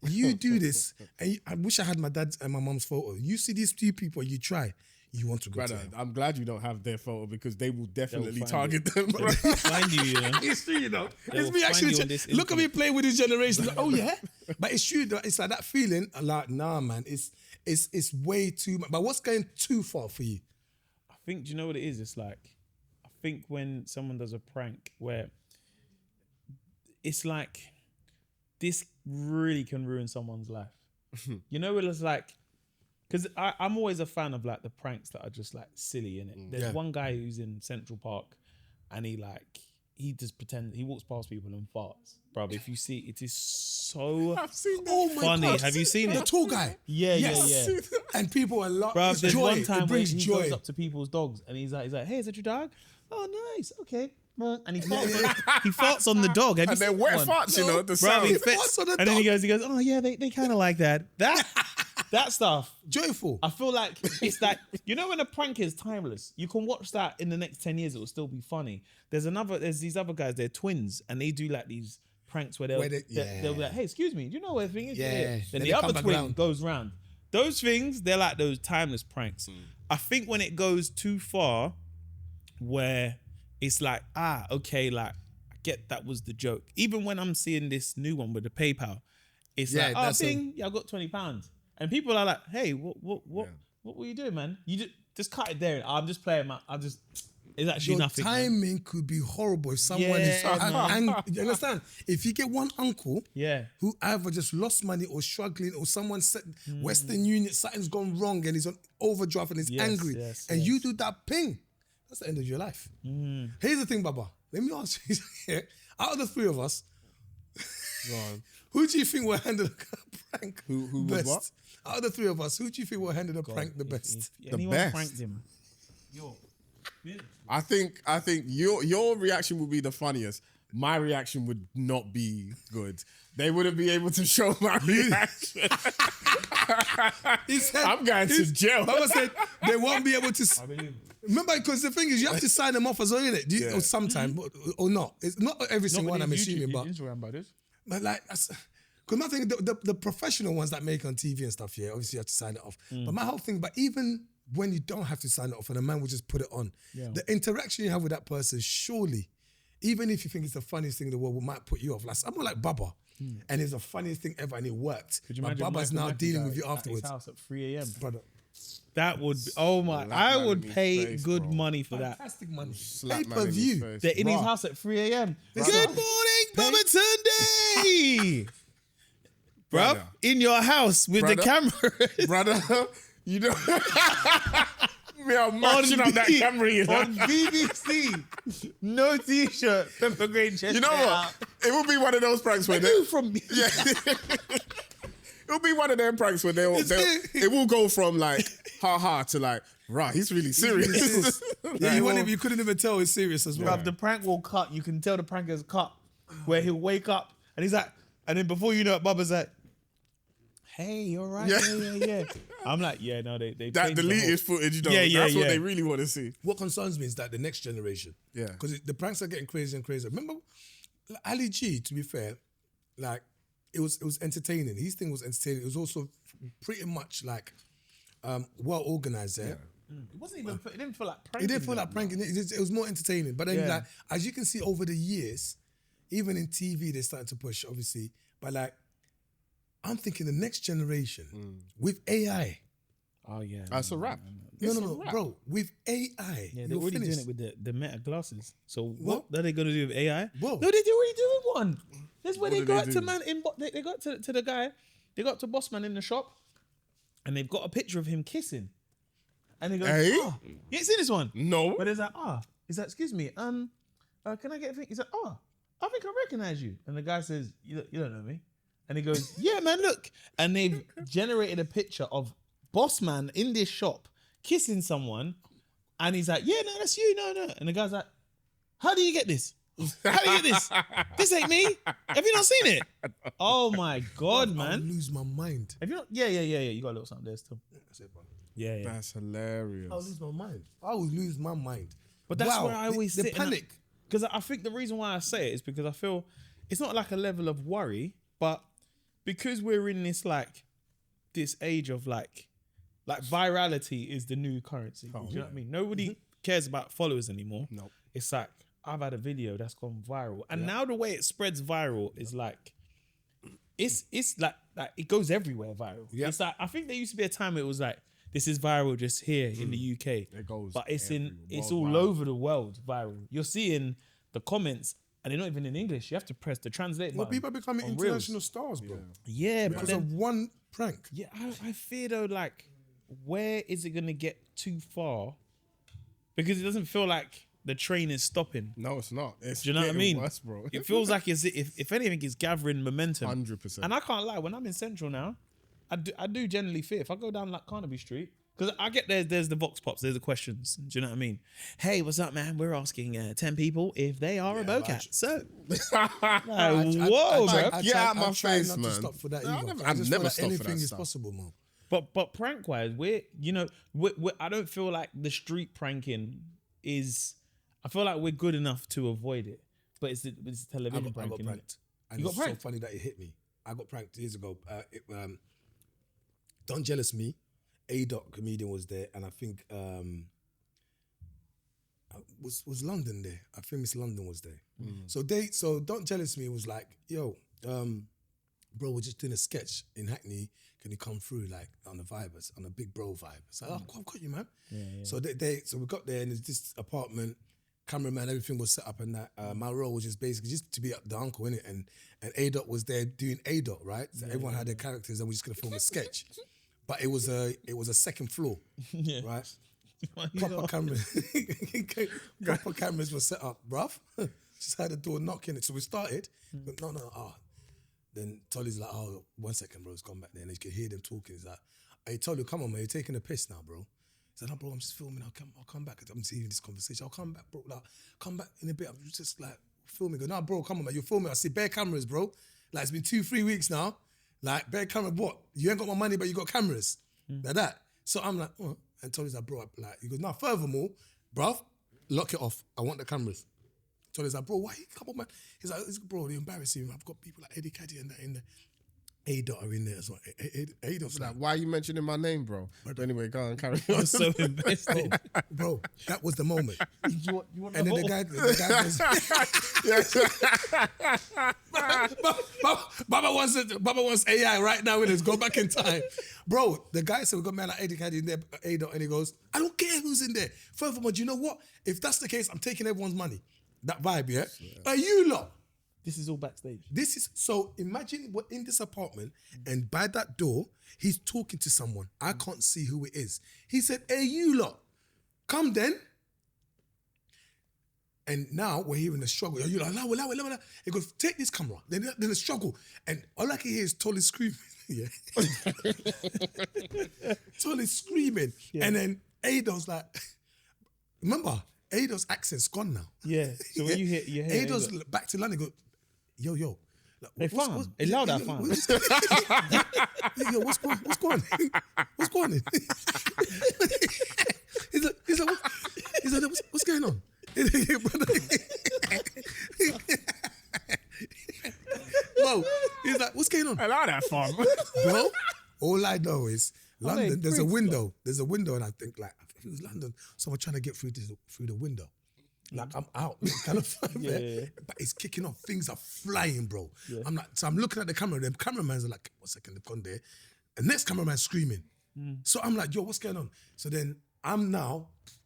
You do this, and I wish I had my dad's and my mom's photo. You see these two people, you try. You want to go to them. I'm glad you don't have their photo, because they will definitely target them. Bro. Find you, It's true, It's me actually. Look at me playing with this generation. Like, oh yeah, but it's true. It's like that feeling. Like, nah, man. It's way too much. But what's going too far for you? I think. Do you know what it is? It's like, I think when someone does a prank where it's like, this really can ruin someone's life. You know, it's like. Because I'm always a fan of like the pranks that are just like silly, innit? There's one guy who's in Central Park, and he just pretends, he walks past people and farts. Bro, if you see, it is so funny. God. Have you seen it? The tall guy. Yeah. And people are laughing. Bro, there's one time where he goes up to people's dogs and he's like, hey, is that your dog? Oh, nice. Okay. And he farts on the dog. And they're wet farts, the sound. He farts on the dog. And then he goes, oh yeah, they kind of like that. That stuff. Joyful. I feel like it's like, when a prank is timeless, you can watch that in the next 10 years, it will still be funny. There's these other guys, they're twins, and they do like these pranks where they'll be like, hey, excuse me, do you know where the thing is? Yeah. Then the other twin goes round. Those things, they're like those timeless pranks. I think when it goes too far, where it's like, okay, like, I get that was the joke. Even when I'm seeing this new one with the PayPal, it's like, I've got £20. And people are like, hey, what were you doing, man? You just cut it there. I'm just playing, man. It's actually nothing. Your timing could be horrible if someone is angry. You understand? If you get one uncle who either just lost money or struggling, or someone said Western Union, something's gone wrong and he's on overdraft and he's angry, you do that ping, that's the end of your life. Here's the thing, Baba. Let me ask you here. Out of the three of us, who do you think will handle a prank who best? What? Out of the three of us, who do you think will handle the prank the best? If anyone pranked him. I think your reaction would be the funniest. My reaction would not be good. They wouldn't be able to show my reaction. I'm going to jail. Baba said they won't be able to. Remember, because the thing is, you have to sign them off as well, innit? Or sometime, or not. It's not every single one, I'm assuming, but. But like, because my thing, the professional ones that make on TV and stuff, obviously you have to sign it off. But my whole thing, but even when you don't have to sign it off and a man will just put it on. Yeah. The interaction you have with that person, surely, even if you think it's the funniest thing in the world, might put you off. Like someone like Baba, and it's the funniest thing ever and it worked. Could you But imagine Baba's Michael now Mackey dealing guy with you at afterwards. his house at 3 a.m. Brother, That would be, oh my, Slap I man would in his pay face, good bro. money for that. fantastic money. Slap Pay man per in his view. face. They're in his Bruh. house at 3 a.m. Listen. Good morning, Babatunde. Bruh, Brother. in your house with the Brother. camera. Brother, you know. We are matching up that camera, you know. On BBC. No t-shirt. Pepper green chest. You know what? It will be one of those pranks where Where you from? Yeah. It'll be one of them pranks where it will go from like ha to like, right, he's really serious. Yeah, you couldn't even tell it's serious as well. Bruv, the prank will cut. You can tell the prank has cut. Where he'll wake up and he's like, and then before you know it, Bubba's like, hey, you all right? Yeah. Yeah. I'm like, yeah, no, they That changed the deleted whole- footage, you know, Yeah, that's what yeah. they really want to see. What concerns me is that the next generation, Yeah. because the pranks are getting crazier and crazier. Remember, like, Ali G, to be fair, like it was entertaining. His thing was entertaining. It was also pretty much like well organized there. It wasn't even. It didn't feel like It pranking. didn't feel like pranking. It was more entertaining. But then, Yeah. like as you can see over the years, even in TV, they're starting to push, obviously. But like, I'm thinking the next generation with AI. Oh yeah. That's a wrap. No, bro. With AI, Yeah, they're you're already finished. doing it with the Meta glasses. So What? what are they gonna do with AI? Whoa. No, they're already doing one. That's where What they do go they up do? to man in. They got to the guy. They got to boss man in the shop, and they've got a picture of him kissing. And he goes, Hey? oh, you ain't seen this one? No. But he's like, he's like, excuse me, can I get a thing? He's like, I think I recognize you. And the guy says, you don't know me. And he goes, yeah, man, look. And they've generated a picture of boss man in this shop kissing someone. And he's like, yeah, no, that's you. No. And the guy's like, how do you get this? How do you get this? This ain't me. Have you not seen it? Oh my God, I'll man. lose my mind. Have you not? Yeah. You got a little something there still. That's it, bro. Yeah. That's hilarious. I'll lose my mind. I will lose my mind. But that's Wow, where I always the sit and panic. Because I think the reason why I say it is because I feel it's not like a level of worry, but because we're in this age of like virality is the new currency. Do you know what I mean? Nobody cares about followers anymore. No. It's like I've had a video that's gone viral, and now the way it spreads viral is like it's like it goes everywhere viral. Yeah. It's like I think there used to be a time it was like this is viral just here in the UK. It goes But it's everywhere, all worldwide. over the world viral. You're seeing the comments and they're not even in English. You have to press the translate Well, button. people are becoming on international Reels. stars, bro. Yeah, but Because then, of one prank. yeah, I fear though, like, where is it gonna get too far? Because it doesn't feel like the train is stopping. No, it's not. It's Do you know what I getting mean? worse, bro. It feels like if anything, it's gathering momentum. 100%. And I can't lie, when I'm in Central now, I do generally fear. If I go down like Carnaby Street, because I get there's the vox pops, there's the questions. Do you know what I mean? Hey, what's up, man? We're asking 10 people if they are a bocat. So, whoa, bro. Get out my I'm trying face, not man. to stop for that No, I either. never- I I'd just never feel like stop for that anything is stuff. possible, man. But prank wise, we're I don't feel like the street pranking is. I feel like we're good enough to avoid it. But it's television I got pranking. pranked. And You got it's pranked? so funny that it hit me. I got pranked years ago. Don't Jealous Me, A-Dot comedian was there, and I think was London there. I think Miss London was there. So Don't Jealous Me was like, yo, bro, we're just doing a sketch in Hackney. Can you come through like on the vibers, on a big bro vibe? So I've got you, man. So so we got there and there's this apartment, cameraman, everything was set up and that. My role was just basically just to be the uncle, innit? And A-Dot was there doing A-Dot, right? So everyone had their characters and we just gonna film a sketch. But it was a second floor, right? Proper cameras were set up, bruv. Just had the door knocking it. So we started. But no. Then Tolly's like, 1 second, bro, it's gone back there. And you can hear them talking. He's like, hey, Tolly, come on, man, you're taking a piss now, bro. He said, no, bro, I'm just filming. I'll come back. I'm seeing this conversation. I'll come back, bro. Like, come back in a bit. I'm just like filming. Go, no, bro, come on, man, you're filming. I see bare cameras, bro. Like, it's been 2-3 weeks now. Like, bare camera, what? You ain't got my money, but you got cameras. Like that. So I'm like, oh. And Tolly's like, bro, like, he goes, now, furthermore, bruv, lock it off. I want the cameras. Tolly's like, bro, why? Come on, man. He's like, bro, you're embarrassing me. I've got people like Eddie Kadi and that in there. A-Dot are in there as well. A-Dot's Like, why are you mentioning my name, bro? But anyway, go on, carry on. I'm so invested. bro, that was the moment. You want And then the guy goes, Baba wants AI right now. Let's go back in time, bro. The guy said we got man like Eddie Kadi in there, A-Dot, and he goes, I don't care who's in there. Furthermore, do you know what? If that's the case, I'm taking everyone's money. That vibe, yeah. Are you lot? This is all backstage. This is so. Imagine we're in this apartment, and by that door, he's talking to someone. I can't see who it is. He said, "Hey, you lot, come then." And now we're hearing the struggle. You're like, la. He goes, take this camera. Then the struggle. And all I can hear is Tolly screaming. Yeah. Tolly screaming. Yeah. And then Ado's like, remember, Ado's accent's gone now. Yeah. So when you hear Ado's back to London, go, yo. Like, they found. They loud that found. Yo, what's going on? What's going on? He's like, what's going on? Whoa, he's like, what's going on? I like that fun. Bro, all I know is London, there's a window. There's a window, and I think if it was London, someone trying to get through the window. Like, I'm out. Kind of yeah. But it's kicking off. Things are flying, bro. Yeah. I'm looking at the camera. Them cameramans are like, 1 second, they've gone there. The next cameraman's screaming. So I'm like, yo, what's going on? So then I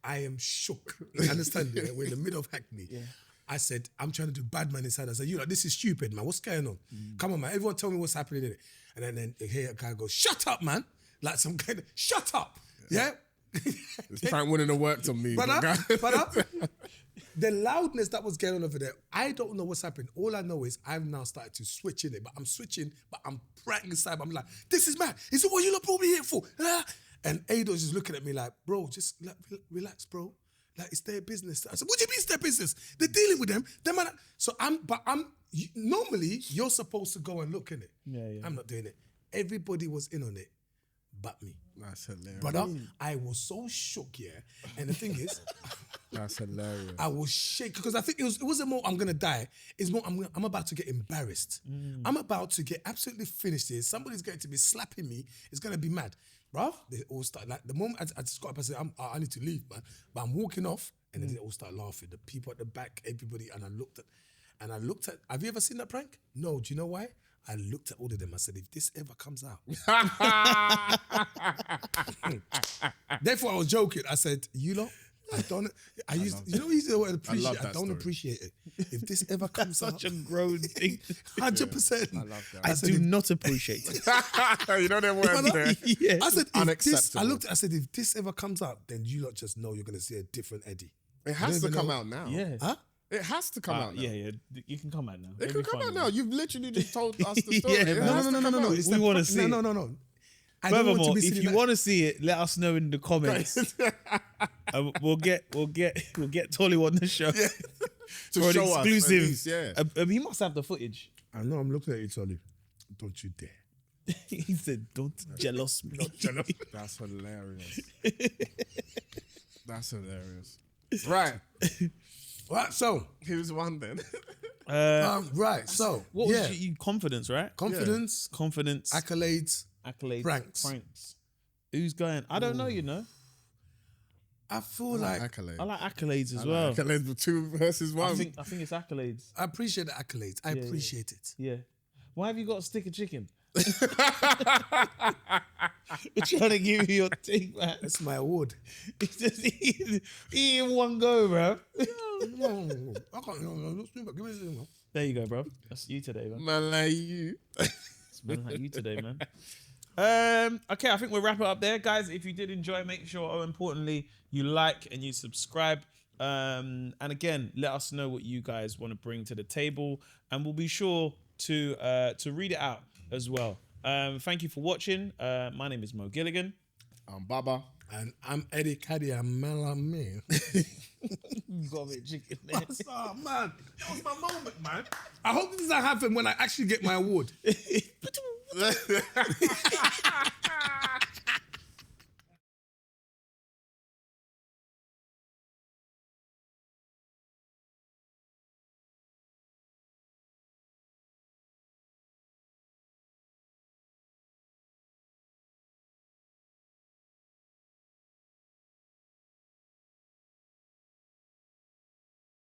am shook. You understand? We're in the middle of Hackney. Yeah. I said, I'm trying to do bad man inside. I said, this is stupid, man. What's going on? Come on, man. Everyone tell me what's happening in it. And then here a guy goes, shut up, man. Like some kind of, shut up. Yeah? It's Frank wouldn't have worked on me. Brother, the loudness that was going on over there, I don't know what's happening. All I know is I've now started to switch in it, but I'm switching, but I'm right inside. I'm like, this is mad. Is it what you lot brought me here for? And Ado's just looking at me like, bro, just relax, bro. Like, it's their business. I said, what do you mean it's their business? They're dealing with them. Normally, you're supposed to go and look in it. Yeah. I'm not doing it. Everybody was in on it, but me. That's hilarious. Brother, I was so shook, yeah. And the thing is, that's hilarious. I was shaking because I think it wasn't more I'm gonna die. It's more I'm about to get embarrassed. I'm about to get absolutely finished here. Somebody's going to be slapping me. It's gonna be mad. Bruv, they all start, like, the moment I just got up, I said, I need to leave, man. But I'm walking off, and then they all start laughing. The people at the back, everybody, and I looked at, have you ever seen that prank? No, do you know why? I looked at all of them, I said, if this ever comes out. Therefore, I was joking. I said, you know, I don't appreciate it. If this ever comes out. Such a grown thing. 100%. I love that. I do not appreciate it. You know them words there? Yeah. I said, unacceptable. I said, if this ever comes out, then you lot just know you're going to see a different Eddie. It has to come out now. Yeah. Huh? It has to come out now. Yeah. You can come out now. It can come out now. You've literally just told us the story. Yeah, No. We want to see it. No. Furthermore, if you want to see it, let us know in the comments. We'll get Tolly on the show To for an show us, exclusive. at least, yeah. He must have the footage. I know, I'm looking at you, Tolly. Don't you dare. He said, "Don't jealous me." Not jealous. That's hilarious. That's hilarious. Right. Right, so. Here's one then. Right, so. What was you confidence, right? Confidence. Yeah. Confidence. Accolades. Pranks. Who's going? I don't know, you know. I feel like Accolades. I like Accolades as well. Accolades with 2 versus 1. I think it's Accolades. I appreciate the accolades. I appreciate it. Yeah. Why have you got a stick of chicken? We're trying to give you your thing, man. That's my award. It's just eat in one go, bro. I can't. Give me this. There you go, bro. That's you today, man. Man like you. It's man like you today, man. Okay, I think we'll wrap it up there, guys. If you did enjoy, make sure, importantly, you like and you subscribe. And again, let us know what you guys want to bring to the table, and we'll be sure to read it out as well. Thank you for watching. My name is Mo Gilligan. I'm Baba. And I'm Eddie Kadi. I'm Melame. You got a bit of chicken there. Oh, man. That was my moment, man. I hope this doesn't happen when I actually get my award.